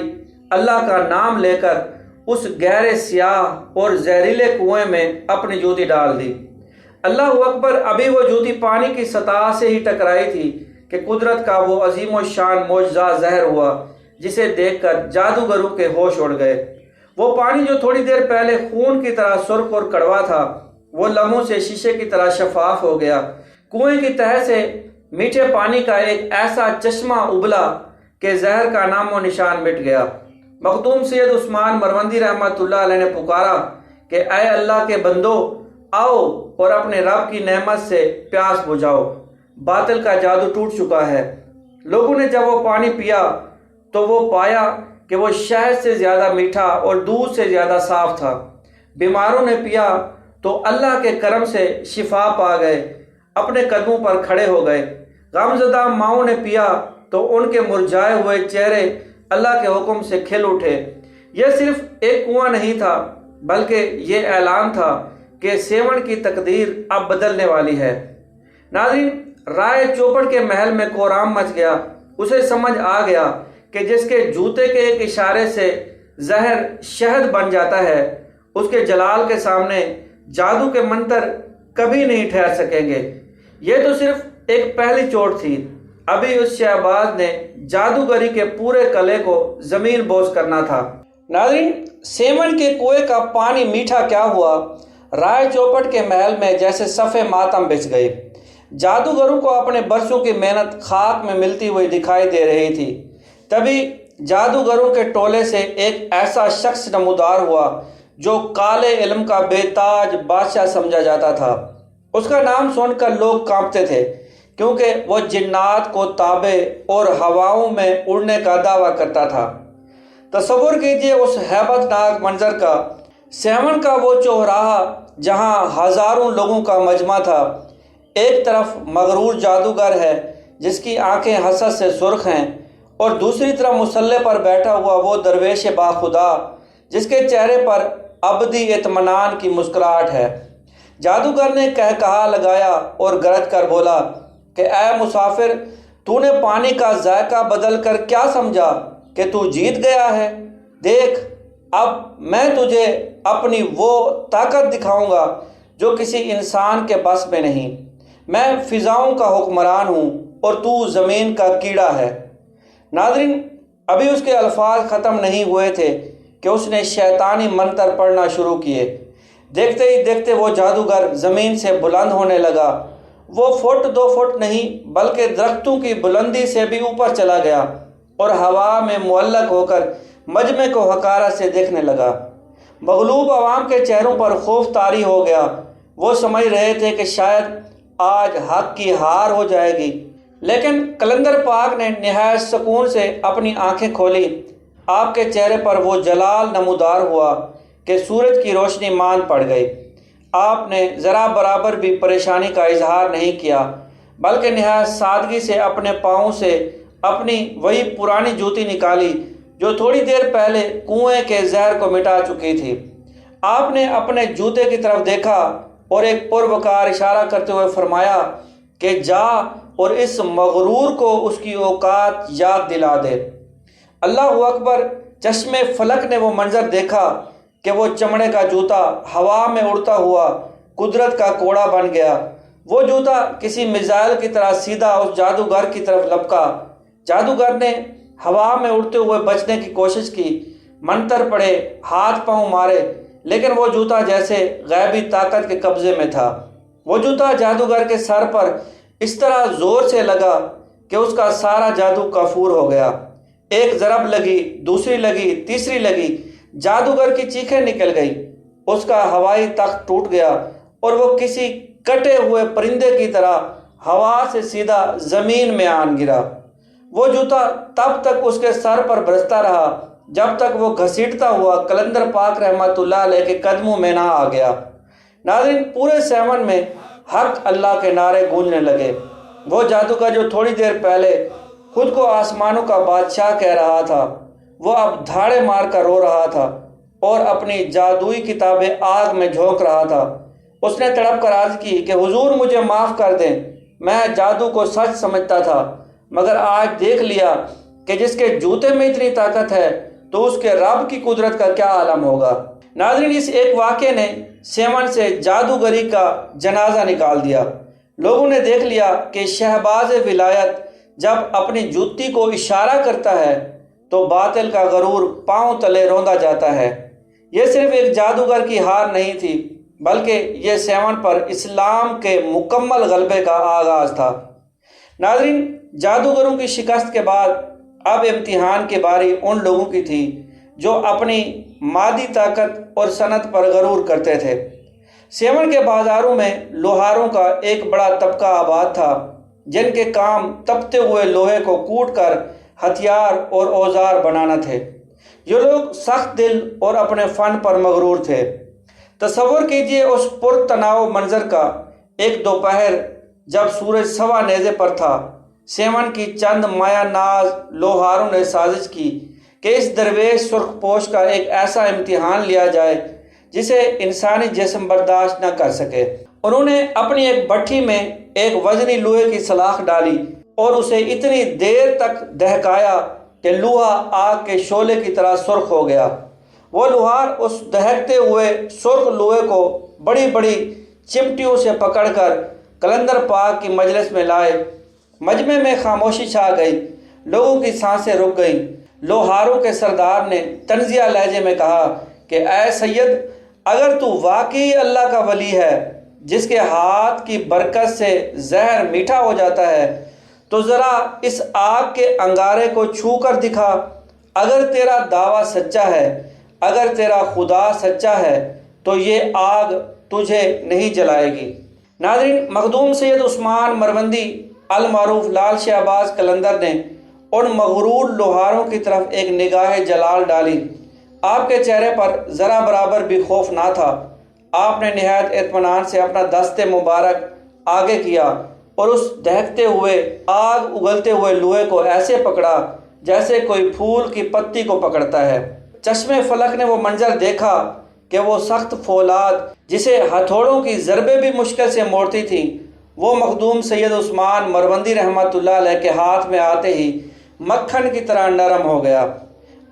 اللہ کا نام لے کر اس گہرے سیاہ اور زہریلے کنویں میں اپنی جوتی ڈال دی۔ اللہ اکبر! ابھی وہ جوتی پانی کی سطح سے ہی ٹکرائی تھی کہ قدرت کا وہ عظیم الشان معجزہ ظاہر ہوا جسے دیکھ کر جادوگروں کے ہوش اڑ گئے۔ وہ پانی جو تھوڑی دیر پہلے خون کی طرح سرخ اور کڑوا تھا، وہ لمحوں سے شیشے کی طرح شفاف ہو گیا۔ کنویں کی تہہ سے میٹھے پانی کا ایک ایسا چشمہ ابلا کہ زہر کا نام و نشان مٹ گیا۔ مخدوم سید عثمان مروندی رحمۃ اللہ علیہ نے پکارا کہ اے اللہ کے بندو، آؤ اور اپنے رب کی نعمت سے پیاس بجھاؤ، باطل کا جادو ٹوٹ چکا ہے۔ لوگوں نے جب وہ پانی پیا تو وہ پایا کہ وہ شہد سے زیادہ میٹھا اور دودھ سے زیادہ صاف تھا۔ بیماروں نے پیا تو اللہ کے کرم سے شفا پا گئے، اپنے قدموں پر کھڑے ہو گئے۔ غمزدہ ماؤں نے پیا تو ان کے مرجھائے ہوئے چہرے اللہ کے حکم سے کھل اٹھے۔ یہ صرف ایک کنواں نہیں تھا بلکہ یہ اعلان تھا کہ سیون کی تقدیر اب بدلنے والی ہے۔ ناظرین، رائے چوپڑ کے محل میں کوہرام مچ گیا۔ اسے سمجھ آ گیا کہ جس کے جوتے کے ایک اشارے سے زہر شہد بن جاتا ہے، اس کے جلال کے سامنے جادو کے منتر کبھی نہیں ٹھہر سکیں گے۔ یہ تو صرف ایک پہلی چوٹ تھی، ابھی اس شہباز نے جادوگری کے پورے قلعے کو زمین بوس کرنا تھا۔ ناظرین، سیون کے کنویں کا پانی میٹھا کیا ہوا، رائے چوپٹ کے محل میں جیسے صفے ماتم بچھ گئے۔ جادوگروں کو اپنے برسوں کی محنت خاک میں ملتی ہوئی دکھائی دے رہی تھی۔ تبھی جادوگروں کے ٹولے سے ایک ایسا شخص نمودار ہوا جو کالے علم کا بے تاج بادشاہ سمجھا جاتا تھا۔ اس کا نام سن کر لوگ کانپتے تھے کیونکہ وہ جنات کو تابع اور ہواؤں میں اڑنے کا دعویٰ کرتا تھا۔ تصور کیجئے اس ہیبت ناک منظر کا۔ سیون کا وہ چوراہا جہاں ہزاروں لوگوں کا مجمع تھا، ایک طرف مغرور جادوگر ہے جس کی آنکھیں حسد سے سرخ ہیں، اور دوسری طرف مسلح پر بیٹھا ہوا وہ درویش باخدا جس کے چہرے پر ابدی اطمینان کی مسکراہٹ ہے۔ جادوگر نے کہا لگایا اور گرج کر بولا کہ اے مسافر، تو نے پانی کا ذائقہ بدل کر کیا سمجھا کہ تو جیت گیا ہے؟ دیکھ، اب میں تجھے اپنی وہ طاقت دکھاؤں گا جو کسی انسان کے بس میں نہیں۔ میں فضاؤں کا حکمران ہوں اور تو زمین کا کیڑا ہے۔ ناظرین، ابھی اس کے الفاظ ختم نہیں ہوئے تھے کہ اس نے شیطانی منتر پڑھنا شروع کیے۔ دیکھتے ہی دیکھتے وہ جادوگر زمین سے بلند ہونے لگا۔ وہ فٹ 2 فٹ نہیں بلکہ درختوں کی بلندی سے بھی اوپر چلا گیا اور ہوا میں معلق ہو کر مجمع کو حقارت سے دیکھنے لگا۔ مغلوب عوام کے چہروں پر خوف طاری ہو گیا۔ وہ سمجھ رہے تھے کہ شاید آج حق کی ہار ہو جائے گی، لیکن قلندر پاک نے نہایت سکون سے اپنی آنکھیں کھولی۔ آپ کے چہرے پر وہ جلال نمودار ہوا کہ سورج کی روشنی مان پڑ گئی۔ آپ نے ذرا برابر بھی پریشانی کا اظہار نہیں کیا، بلکہ نہایت سادگی سے اپنے پاؤں سے اپنی وہی پرانی جوتی نکالی جو تھوڑی دیر پہلے کنویں کے زہر کو مٹا چکی تھی۔ آپ نے اپنے جوتے کی طرف دیکھا اور ایک پروقار اشارہ کرتے ہوئے فرمایا کہ جا اور اس مغرور کو اس کی اوقات یاد دلا دے۔ اللہ اکبر! چشم فلک نے وہ منظر دیکھا کہ وہ چمڑے کا جوتا ہوا میں اڑتا ہوا قدرت کا کوڑا بن گیا۔ وہ جوتا کسی میزائل کی طرح سیدھا اس جادوگر کی طرف لپکا۔ جادوگر نے ہوا میں اڑتے ہوئے بچنے کی کوشش کی، منتر پڑے، ہاتھ پاؤں مارے، لیکن وہ جوتا جیسے غیبی طاقت کے قبضے میں تھا۔ وہ جوتا جادوگر کے سر پر اس طرح زور سے لگا کہ اس کا سارا جادو کافور ہو گیا۔ ایک ضرب لگی، دوسری لگی، تیسری لگی، جادوگر کی چیخیں نکل گئی۔ اس کا ہوائی تخت ٹوٹ گیا اور وہ کسی کٹے ہوئے پرندے کی طرح ہوا سے سیدھا زمین میں آن گرا۔ وہ جوتا تب تک اس کے سر پر برستا رہا جب تک وہ گھسیٹتا ہوا قلندر پاک رحمۃ اللہ علیہ کے قدموں میں نہ آ گیا۔ ناظرین، پورے سیون میں حق اللہ کے نعرے گونجنے لگے۔ وہ جادوگر جو تھوڑی دیر پہلے خود کو آسمانوں کا بادشاہ کہہ رہا تھا، وہ اب دھاڑے مار کر رو رہا تھا اور اپنی جادوئی کتابیں آگ میں جھونک رہا تھا۔ اس نے تڑپ کر عرض کی کہ حضور مجھے معاف کر دیں، میں جادو کو سچ سمجھتا تھا، مگر آج دیکھ لیا کہ جس کے جوتے میں اتنی طاقت ہے تو اس کے رب کی قدرت کا کیا عالم ہوگا۔ ناظرین، اس ایک واقعے نے سیون سے جادوگری کا جنازہ نکال دیا۔ لوگوں نے دیکھ لیا کہ شہباز ولایت جب اپنی جوتی کو اشارہ کرتا ہے تو باطل کا غرور پاؤں تلے روندا جاتا ہے۔ یہ صرف ایک جادوگر کی ہار نہیں تھی، بلکہ یہ سیون پر اسلام کے مکمل غلبے کا آغاز تھا۔ ناظرین، جادوگروں کی شکست کے بعد اب امتحان کی باری ان لوگوں کی تھی جو اپنی مادی طاقت اور صنعت پر غرور کرتے تھے۔ سیون کے بازاروں میں لوہاروں کا ایک بڑا طبقہ آباد تھا جن کے کام تپتے ہوئے لوہے کو کوٹ کر ہتھیار اور اوزار بنانا تھے۔ یہ لوگ سخت دل اور اپنے فن پر مغرور تھے۔ تصور کیجئے اس پرتناؤ منظر کا۔ ایک دوپہر جب سورج سوا نیزے پر تھا، سیون کی چند مایہ ناز لوہاروں نے سازش کی کہ اس درویش سرخ پوش کا ایک ایسا امتحان لیا جائے جسے انسانی جسم برداشت نہ کر سکے۔ انہوں نے اپنی ایک بھٹی میں ایک وزنی لوہے کی سلاخ ڈالی اور اسے اتنی دیر تک دہکایا کہ لوہا آگ کے شعلے کی طرح سرخ ہو گیا۔ وہ لوہار اس دہکتے ہوئے سرخ لوہے کو بڑی بڑی چمٹیوں سے پکڑ کر قلندر پاک کی مجلس میں لائے۔ مجمع میں خاموشی چھا گئی، لوگوں کی سانسیں رک گئیں۔ لوہاروں کے سردار نے طنزیہ لہجے میں کہا کہ اے سید، اگر تو واقعی اللہ کا ولی ہے جس کے ہاتھ کی برکت سے زہر میٹھا ہو جاتا ہے تو ذرا اس آگ کے انگارے کو چھو کر دکھا۔ اگر تیرا دعویٰ سچا ہے، اگر تیرا خدا سچا ہے تو یہ آگ تجھے نہیں جلائے گی۔ ناظرین، مخدوم سید عثمان مروندی المعروف لال شہباز قلندر نے ان مغرور لوہاروں کی طرف ایک نگاہ جلال ڈالی۔ آپ کے چہرے پر ذرا برابر بھی خوف نہ تھا۔ آپ نے نہایت اطمینان سے اپنا دست مبارک آگے کیا اور اس دہکتے ہوئے آگ اگلتے ہوئے لوہے کو ایسے پکڑا جیسے کوئی پھول کی پتی کو پکڑتا ہے۔ چشم فلک نے وہ منظر دیکھا کہ وہ سخت فولاد جسے ہتھوڑوں کی ضربیں بھی مشکل سے موڑتی تھیں، وہ مخدوم سید عثمان مروندی رحمۃ اللہ علیہ کے ہاتھ میں آتے ہی مکھن کی طرح نرم ہو گیا۔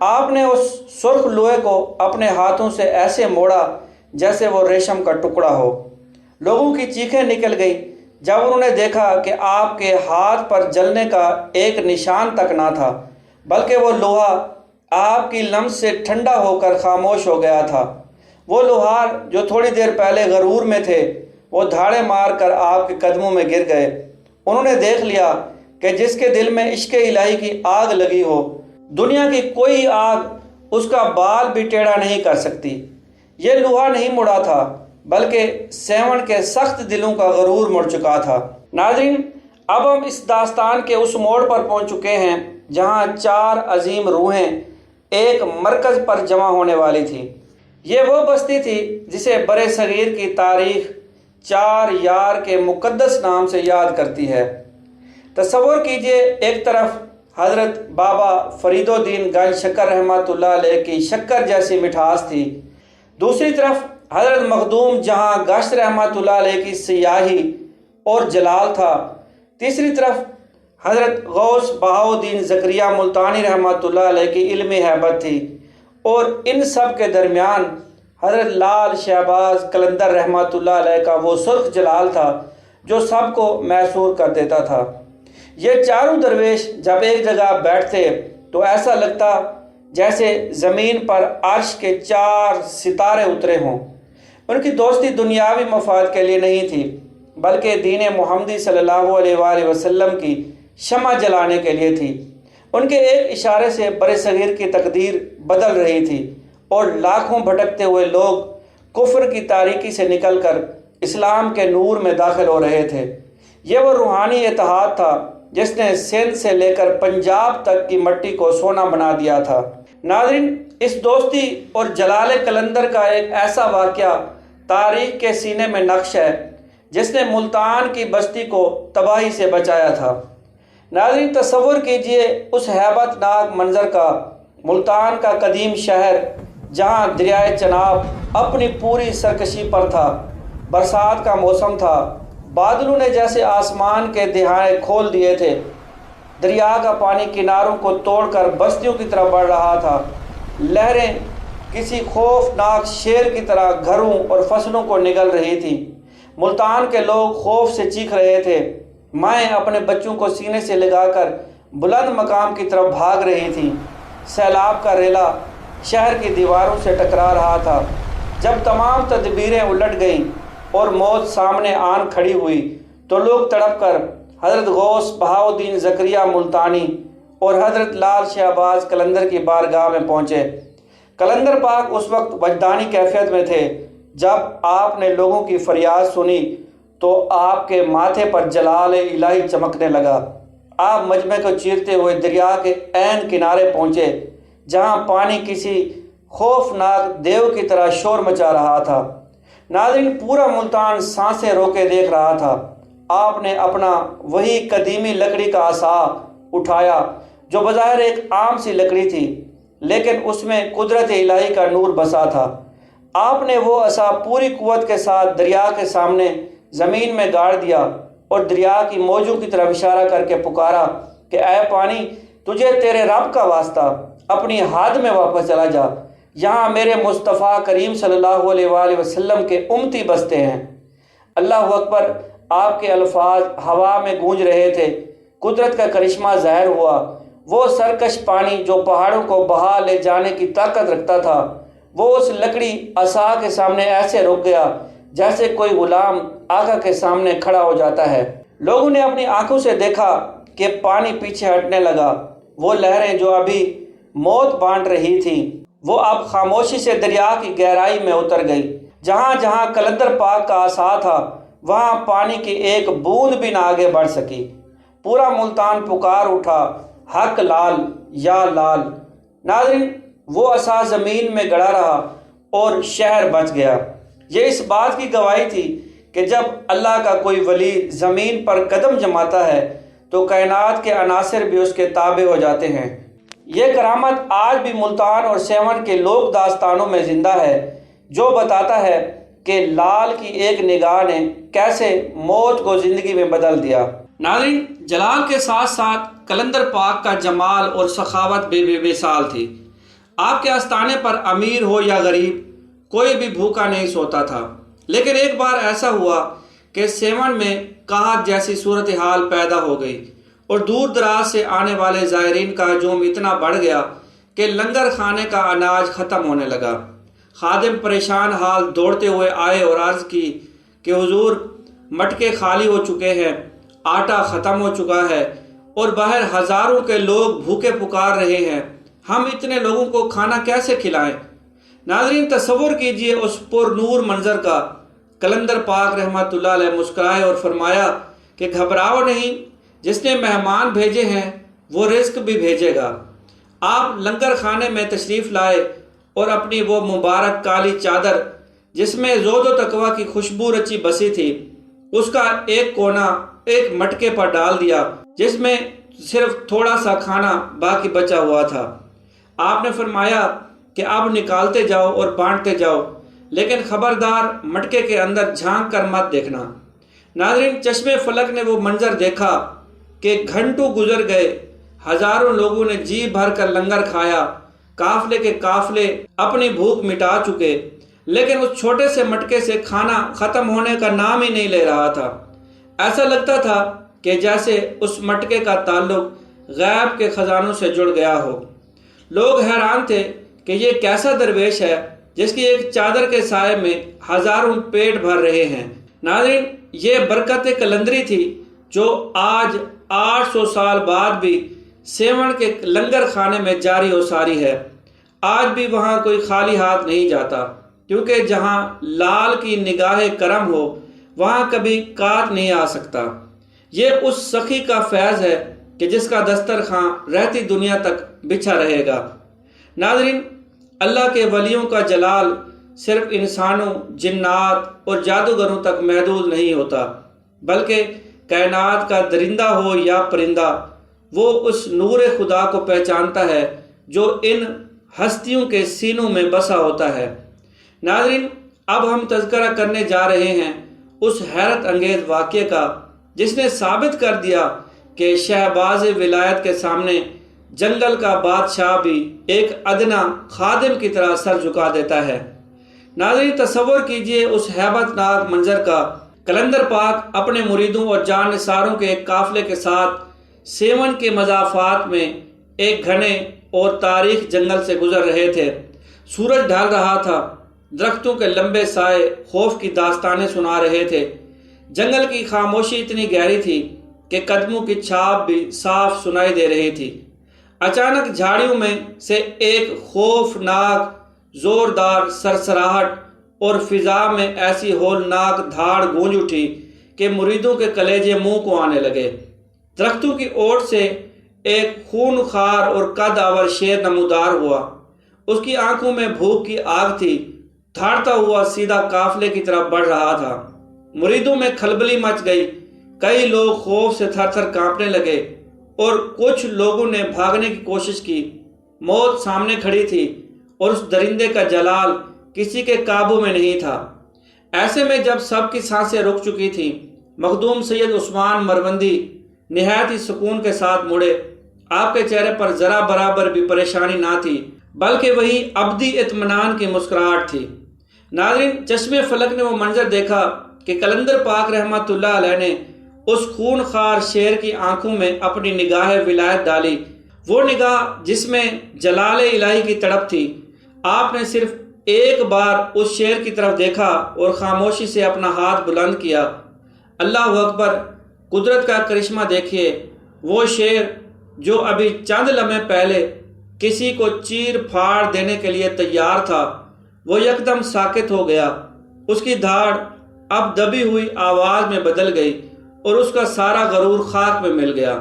آپ نے اس سرخ لوہے کو اپنے ہاتھوں سے ایسے موڑا جیسے وہ ریشم کا ٹکڑا ہو۔ لوگوں کی چیخیں نکل گئی جب انہوں نے دیکھا کہ آپ کے ہاتھ پر جلنے کا ایک نشان تک نہ تھا، بلکہ وہ لوہا آپ کی لمس سے ٹھنڈا ہو کر خاموش ہو گیا تھا۔ وہ لوہار جو تھوڑی دیر پہلے غرور میں تھے، وہ دھاڑے مار کر آپ کے قدموں میں گر گئے۔ انہوں نے دیکھ لیا کہ جس کے دل میں عشق الہی کی آگ لگی ہو، دنیا کی کوئی آگ اس کا بال بھی ٹیڑھا نہیں کر سکتی۔ یہ لوہا نہیں مڑا تھا، بلکہ سیون کے سخت دلوں کا غرور مڑ چکا تھا۔ ناظرین، اب ہم اس داستان کے اس موڑ پر پہنچ چکے ہیں جہاں 4 عظیم روحیں ایک مرکز پر جمع ہونے والی تھی۔ یہ وہ بستی تھی جسے برِ صغیر کی تاریخ 4 یار کے مقدس نام سے یاد کرتی ہے۔ تصور کیجئے، ایک طرف حضرت بابا فرید الدین گنج شکر رحمۃ اللہ علیہ کی شکر جیسی مٹھاس تھی، دوسری طرف حضرت مخدوم جہاں گشت رحمۃ اللہ علیہ کی سیاہی اور جلال تھا، تیسری طرف حضرت غوث بہاؤالدین زکریا ملتانی رحمۃ اللہ علیہ کی علمی ہیبت تھی، اور ان سب کے درمیان حضرت لال شہباز قلندر رحمۃ اللہ علیہ کا وہ سرخ جلال تھا جو سب کو محصور کر دیتا تھا۔ یہ چاروں درویش جب ایک جگہ بیٹھتے تو ایسا لگتا جیسے زمین پر عرش کے 4 ستارے اترے ہوں۔ ان کی دوستی دنیاوی مفاد کے لیے نہیں تھی، بلکہ دین محمدی صلی اللہ علیہ وآلہ وسلم کی شمع جلانے کے لیے تھی۔ ان کے ایک اشارے سے برِ صغیر کی تقدیر بدل رہی تھی، اور لاکھوں بھٹکتے ہوئے لوگ کفر کی تاریکی سے نکل کر اسلام کے نور میں داخل ہو رہے تھے۔ یہ وہ روحانی اتحاد تھا جس نے سندھ سے لے کر پنجاب تک کی مٹی کو سونا بنا دیا تھا۔ ناظرین، اس دوستی اور جلال قلندر کا ایک ایسا واقعہ تاریخ کے سینے میں نقش ہے جس نے ملتان کی بستی کو تباہی سے بچایا تھا۔ ناظرین، تصور کیجئے اس ہیبت ناک منظر کا، ملتان کا قدیم شہر جہاں دریائے چناب اپنی پوری سرکشی پر تھا۔ برسات کا موسم تھا، بادلوں نے جیسے آسمان کے دہانے کھول دیے تھے۔ دریا کا پانی کناروں کو توڑ کر بستیوں کی طرف بڑھ رہا تھا۔ لہریں کسی خوفناک شیر کی طرح گھروں اور فصلوں کو نگل رہی تھیں۔ ملتان کے لوگ خوف سے چیخ رہے تھے، مائیں اپنے بچوں کو سینے سے لگا کر بلند مقام کی طرف بھاگ رہی تھیں۔ سیلاب کا ریلا شہر کی دیواروں سے ٹکرا رہا تھا۔ جب تمام تدبیریں الٹ گئیں اور موت سامنے آن کھڑی ہوئی تو لوگ تڑپ کر حضرت غوث بہاؤالدین زکریا ملتانی اور حضرت لال شہباز قلندر کی بارگاہ میں پہنچے۔ قلندر پاک اس وقت وجدانی کیفیت میں تھے۔ جب آپ نے لوگوں کی فریاد سنی تو آپ کے ماتھے پر جلال الہی چمکنے لگا۔ آپ مجمع کو چیرتے ہوئے دریا کے عین کنارے پہنچے جہاں پانی کسی خوفناک دیو کی طرح شور مچا رہا تھا۔ ناظرین، پورا ملتان سانسیں روکے دیکھ رہا تھا۔ آپ نے اپنا وہی قدیمی لکڑی کا عصا اٹھایا جو بظاہر ایک عام سی لکڑی تھی، لیکن اس میں قدرت الہی کا نور بسا تھا۔ آپ نے وہ عصا پوری قوت کے ساتھ دریا کے سامنے زمین میں گاڑ دیا اور دریا کی موجوں کی طرف اشارہ کر کے پکارا کہ اے پانی، تجھے تیرے رب کا واسطہ اپنی حد میں واپس چلا جا، یہاں میرے مصطفیٰ کریم صلی اللہ علیہ وآلہ وسلم کے امتی بستے ہیں۔ اللہ اکبر! آپ کے الفاظ ہوا میں گونج رہے تھے۔ قدرت کا کرشمہ ظاہر ہوا۔ وہ سرکش پانی جو پہاڑوں کو بہا لے جانے کی طاقت رکھتا تھا، وہ اس لکڑی عصا کے سامنے ایسے رک گیا جیسے کوئی غلام آقا کے سامنے کھڑا ہو جاتا ہے۔ لوگوں نے اپنی آنکھوں سے دیکھا کہ پانی پیچھے ہٹنے لگا۔ وہ لہریں جو ابھی موت بانٹ رہی تھیں، وہ اب خاموشی سے دریا کی گہرائی میں اتر گئی۔ جہاں جہاں قلندر پاک کا عصا تھا، وہاں پانی کی ایک بوند بھی نہ آگے بڑھ سکی۔ پورا ملتان پکار اٹھا، حق لال یا لال۔ ناظرین، وہ عصا زمین میں گڑا رہا اور شہر بچ گیا۔ یہ اس بات کی گواہی تھی کہ جب اللہ کا کوئی ولی زمین پر قدم جماتا ہے تو کائنات کے عناصر بھی اس کے تابع ہو جاتے ہیں۔ یہ کرامت آج بھی ملتان اور سیون کے لوک داستانوں میں زندہ ہے۔ جو بتاتا ہے کہ لال کی ایک نگاہ نے کیسے موت کو زندگی میں بدل دیا۔ ناظرین، جلال کے ساتھ ساتھ قلندر پاک کا جمال اور سخاوت بے مثال تھی۔ آپ کے آستانے پر امیر ہو یا غریب کوئی بھی بھوکا نہیں سوتا تھا۔ لیکن ایک بار ایسا ہوا کہ سیون میں قحط جیسی صورتحال پیدا ہو گئی اور دور دراز سے آنے والے زائرین کا ہجوم اتنا بڑھ گیا کہ لنگر خانے کا اناج ختم ہونے لگا۔ خادم پریشان حال دوڑتے ہوئے آئے اور عرض کی کہ حضور، مٹکے خالی ہو چکے ہیں، آٹا ختم ہو چکا ہے اور باہر ہزاروں کے لوگ بھوکے پکار رہے ہیں، ہم اتنے لوگوں کو کھانا کیسے کھلائیں؟ ناظرین، تصور کیجئے اس پر نور منظر کا۔ قلندر پاک رحمۃ اللہ علیہ مسکرائے اور فرمایا کہ گھبراؤ نہیں، جس نے مہمان بھیجے ہیں وہ رزق بھی بھیجے گا۔ آپ لنگر خانے میں تشریف لائے اور اپنی وہ مبارک کالی چادر جس میں زہد و تقویٰ کی خوشبو رچی بسی تھی، اس کا ایک کونا ایک مٹکے پر ڈال دیا جس میں صرف تھوڑا سا کھانا باقی بچا ہوا تھا۔ آپ نے فرمایا کہ اب نکالتے جاؤ اور بانٹتے جاؤ، لیکن خبردار مٹکے کے اندر جھانک کر مت دیکھنا۔ ناظرین، چشمے فلک نے وہ منظر دیکھا کہ گھنٹوں گزر گئے، ہزاروں لوگوں نے جی بھر کر لنگر کھایا، قافلے کے قافلے اپنی بھوک مٹا چکے، لیکن اس چھوٹے سے مٹکے سے کھانا ختم ہونے کا نام ہی نہیں لے رہا تھا۔ ایسا لگتا تھا کہ جیسے اس مٹکے کا تعلق غیب کے خزانوں سے جڑ گیا ہو۔ لوگ حیران تھے کہ یہ کیسا درویش ہے جس کی ایک چادر کے سائے میں ہزاروں پیٹ بھر رہے ہیں۔ ناظرین، یہ برکت قلندری تھی جو آج 800 سال بعد بھی سیون کے لنگر خانے میں جاری و ساری ہے۔ آج بھی وہاں کوئی خالی ہاتھ نہیں جاتا، کیونکہ جہاں لال کی نگاہ کرم ہو وہاں کبھی کاٹ نہیں آ سکتا۔ یہ اس سخی کا فیض ہے کہ جس کا دسترخوان رہتی دنیا تک بچھا رہے گا۔ ناظرین، اللہ کے ولیوں کا جلال صرف انسانوں، جنات اور جادوگروں تک محدود نہیں ہوتا، بلکہ کائنات کا درندہ ہو یا پرندہ، وہ اس نور خدا کو پہچانتا ہے جو ان ہستیوں کے سینوں میں بسا ہوتا ہے۔ ناظرین، اب ہم تذکرہ کرنے جا رہے ہیں اس حیرت انگیز واقعے کا جس نے ثابت کر دیا کہ شہباز ولایت کے سامنے جنگل کا بادشاہ بھی ایک ادنا خادم کی طرح سر جھکا دیتا ہے۔ ناظرین، تصور کیجئے اس ہیبت ناک منظر کا۔ قلندر پاک اپنے مریدوں اور جان نثاروں کے ایک قافلے کے ساتھ سیون کے مضافات میں ایک گھنے اور تاریک جنگل سے گزر رہے تھے۔ سورج ڈھل رہا تھا، درختوں کے لمبے سائے خوف کی داستانیں سنا رہے تھے۔ جنگل کی خاموشی اتنی گہری تھی کہ قدموں کی چھاپ بھی صاف سنائی دے رہی تھی۔ اچانک جھاڑیوں میں سے ایک خوفناک زوردار سرسراہٹ اور فضا میں ایسی ہولناک دھاڑ گونج اٹھی کہ مریدوں کے کلیجے منہ کو آنے لگے۔ درختوں کی اوٹ سے ایک خونخوار اور قد آور شیر نمودار ہوا۔ اس کی آنکھوں میں بھوک کی آگ تھی، دھاڑتا ہوا سیدھا قافلے کی طرف بڑھ رہا تھا۔ مریدوں میں کھلبلی مچ گئی، کئی لوگ خوف سے تھر تھر کانپنے لگے اور کچھ لوگوں نے بھاگنے کی کوشش کی۔ موت سامنے کھڑی تھی اور اس درندے کا جلال کسی کے قابو میں نہیں تھا۔ ایسے میں جب سب کی سانسیں رک چکی تھیں، مخدوم سید عثمان مروندی نہایت ہی سکون کے ساتھ مڑے۔ آپ کے چہرے پر ذرا برابر بھی پریشانی نہ تھی، بلکہ وہی ابدی اطمینان کی مسکراہٹ تھی۔ ناظرین، چشمے فلک نے وہ منظر دیکھا کہ قلندر پاک رحمۃ اللہ علیہ نے اس خونخوار شیر کی آنکھوں میں اپنی نگاہ ولایت ڈالی، وہ نگاہ جس میں جلال الہی کی تڑپ تھی۔ آپ نے صرف ایک بار اس شیر کی طرف دیکھا اور خاموشی سے اپنا ہاتھ بلند کیا۔ اللہ اکبر! قدرت کا کرشمہ دیکھیے، وہ شیر جو ابھی چند لمحے پہلے کسی کو چیر پھاڑ دینے کے لیے تیار تھا، وہ یکدم ساکت ہو گیا۔ اس کی دھاڑ اب دبی ہوئی آواز میں بدل گئی اور اس کا سارا غرور خاک میں مل گیا۔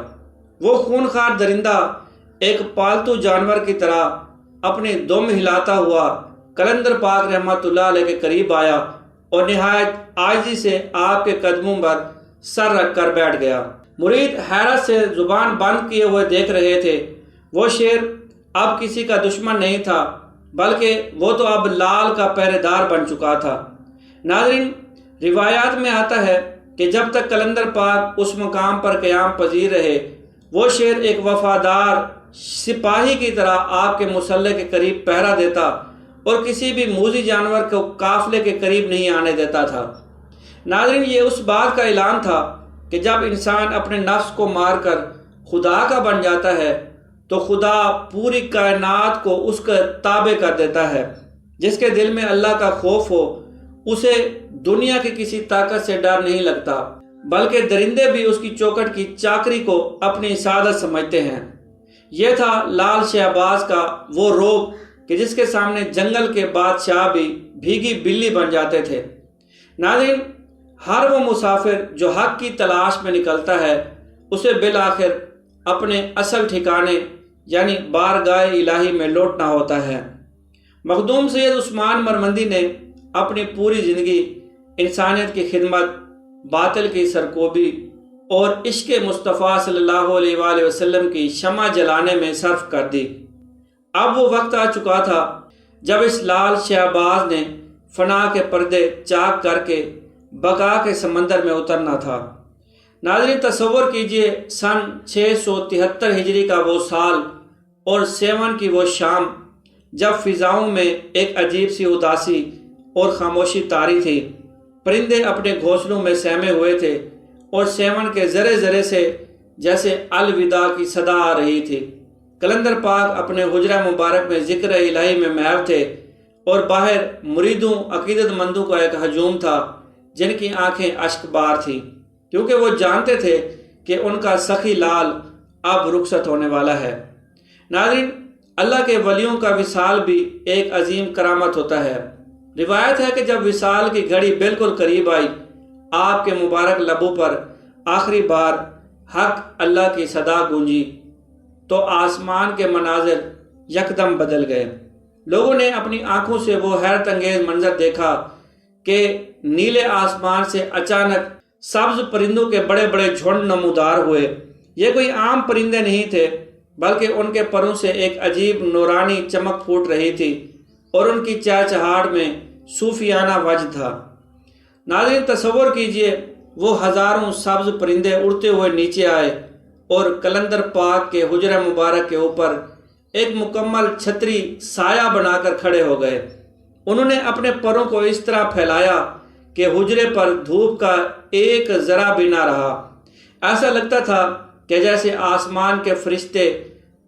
وہ خونخوار درندہ ایک پالتو جانور کی طرح اپنی دم ہلاتا ہوا قلندر پاک رحمۃ اللہ علیہ کے قریب آیا اور نہایت عاجزی سے آپ کے قدموں پر سر رکھ کر بیٹھ گیا۔ مرید حیرت سے زبان بند کیے ہوئے دیکھ رہے تھے۔ وہ شیر اب کسی کا دشمن نہیں تھا، بلکہ وہ تو اب لال کا پہرے دار بن چکا تھا۔ ناظرین، روایات میں آتا ہے کہ جب تک قلندر پاک اس مقام پر قیام پذیر رہے، وہ شیر ایک وفادار سپاہی کی طرح آپ کے مسلح کے قریب پہرا دیتا اور کسی بھی موذی جانور کو قافلے کے قریب نہیں آنے دیتا تھا۔ ناظرین، یہ اس بات کا اعلان تھا کہ جب انسان اپنے نفس کو مار کر خدا کا بن جاتا ہے تو خدا پوری کائنات کو اس کا تابع کر دیتا ہے۔ جس کے دل میں اللہ کا خوف ہو اسے دنیا کی کسی طاقت سے ڈر نہیں لگتا، بلکہ درندے بھی اس کی چوکھٹ کی چاکری کو اپنی سعادت سمجھتے ہیں۔ یہ تھا لال شہباز کا وہ روب کہ جس کے سامنے جنگل کے بادشاہ بھی بھیگی بلی بن جاتے تھے۔ ناظرین، ہر وہ مسافر جو حق کی تلاش میں نکلتا ہے اسے بالآخر اپنے اصل ٹھکانے یعنی بارگاہ الہی میں لوٹنا ہوتا ہے۔ مخدوم سید عثمان مرمندی نے اپنی پوری زندگی انسانیت کی خدمت، باطل کی سرکوبی اور عشق مصطفیٰ صلی اللہ علیہ وآلہ وسلم کی شمع جلانے میں صرف کر دی۔ اب وہ وقت آ چکا تھا جب اس لال شہباز نے فنا کے پردے چاک کر کے بقا کے سمندر میں اترنا تھا۔ ناظرین، تصور کیجئے سن 673 ہجری کا وہ سال اور 7 کی وہ شام جب فضاؤں میں ایک عجیب سی اداسی اور خاموشی طاری تھی۔ پرندے اپنے گھونسلوں میں سہمے ہوئے تھے اور 7 کے ذرے ذرے سے جیسے الوداع کی صدا آ رہی تھی۔ قلندر پاک اپنے حجرہ مبارک میں ذکر الہی میں محو تھے اور باہر مریدوں عقیدت مندوں کا ایک ہجوم تھا جن کی آنکھیں اشک بار تھیں، کیونکہ وہ جانتے تھے کہ ان کا سخی لال اب رخصت ہونے والا ہے۔ ناظرین، اللہ کے ولیوں کا وصال بھی ایک عظیم کرامت ہوتا ہے۔ روایت ہے کہ جب وصال کی گھڑی بالکل قریب آئی، آپ کے مبارک لبوں پر آخری بار حق اللہ کی صدا گونجی تو آسمان کے مناظر یکدم بدل گئے۔ لوگوں نے اپنی آنکھوں سے وہ حیرت انگیز منظر دیکھا کہ نیلے آسمان سے اچانک سبز پرندوں کے بڑے بڑے جھنڈ نمودار ہوئے۔ یہ کوئی عام پرندے نہیں تھے، بلکہ ان کے پروں سے ایک عجیب نورانی چمک پھوٹ رہی تھی اور ان کی چہچہاہٹ میں صوفیانہ وجد تھا۔ ناظرین، تصور کیجئے وہ ہزاروں سبز پرندے اڑتے ہوئے نیچے آئے اور قلندر پاک کے حجرہ مبارک کے اوپر ایک مکمل چھتری سایہ بنا کر کھڑے ہو گئے۔ انہوں نے اپنے پروں کو اس طرح پھیلایا کہ حجرے پر دھوپ کا ایک ذرہ بھی نہ رہا۔ ایسا لگتا تھا کہ جیسے آسمان کے فرشتے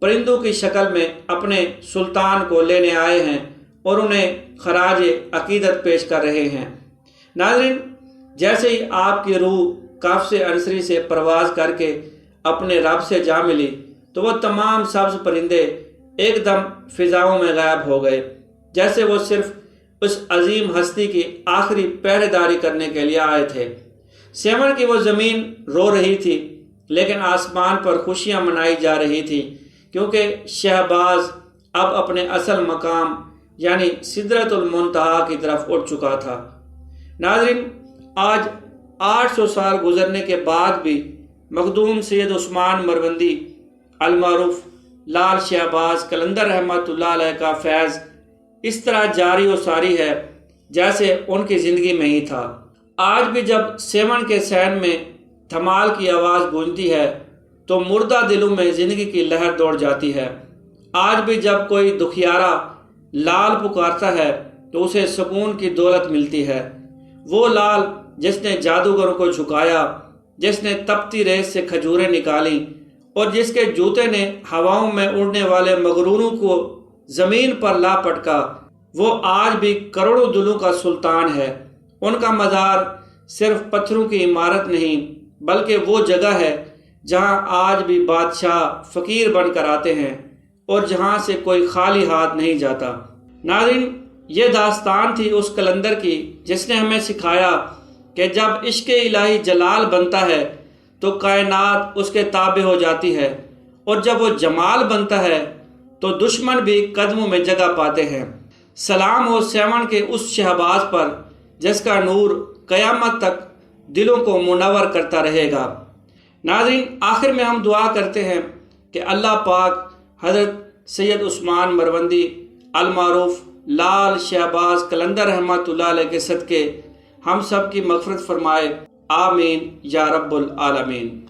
پرندوں کی شکل میں اپنے سلطان کو لینے آئے ہیں اور انہیں خراج عقیدت پیش کر رہے ہیں۔ ناظرین، جیسے ہی آپ کی روح قفس عنصری سے پرواز کر کے اپنے رب سے جا ملی تو وہ تمام سبز پرندے ایک دم فضاؤں میں غائب ہو گئے، جیسے وہ صرف اس عظیم ہستی کی آخری پہرے داری کرنے کے لیے آئے تھے۔ 7 کی وہ زمین رو رہی تھی، لیکن آسمان پر خوشیاں منائی جا رہی تھی، کیونکہ شہباز اب اپنے اصل مقام یعنی سدرۃ المنتہا کی طرف اٹھ چکا تھا۔ ناظرین، آج 800 سال گزرنے کے بعد بھی مخدوم سید عثمان مرمندی المعروف لال شہباز قلندر رحمۃ اللہ علیہ کا فیض اس طرح جاری و ساری ہے جیسے ان کی زندگی میں ہی تھا۔ آج بھی جب 7 کے سین میں دھمال کی آواز گونجتی ہے تو مردہ دلوں میں زندگی کی لہر دوڑ جاتی ہے۔ آج بھی جب کوئی دکھیارا لال پکارتا ہے تو اسے سکون کی دولت ملتی ہے۔ وہ لال جس نے جادوگروں کو جھکایا، جس نے تپتی ریت سے کھجوریں نکالیں اور جس کے جوتے نے ہواؤں میں اڑنے والے مغروروں کو زمین پر لا پٹکا، وہ آج بھی کروڑوں دلوں کا سلطان ہے۔ ان کا مزار صرف پتھروں کی عمارت نہیں، بلکہ وہ جگہ ہے جہاں آج بھی بادشاہ فقیر بن کر آتے ہیں اور جہاں سے کوئی خالی ہاتھ نہیں جاتا۔ ناظرین، یہ داستان تھی اس قلندر کی جس نے ہمیں سکھایا کہ جب عشق الہی جلال بنتا ہے تو کائنات اس کے تابع ہو جاتی ہے، اور جب وہ جمال بنتا ہے تو دشمن بھی قدموں میں جگہ پاتے ہیں۔ سلام ہو 7 کے اس شہباز پر جس کا نور قیامت تک دلوں کو منور کرتا رہے گا۔ ناظرین، آخر میں ہم دعا کرتے ہیں کہ اللہ پاک حضرت سید عثمان مرمندی المعروف لال شہباز قلندر رحمۃ اللہ علیہ کے صدقے ہم سب کی مغفرت فرمائے، آمین یا رب العالمین۔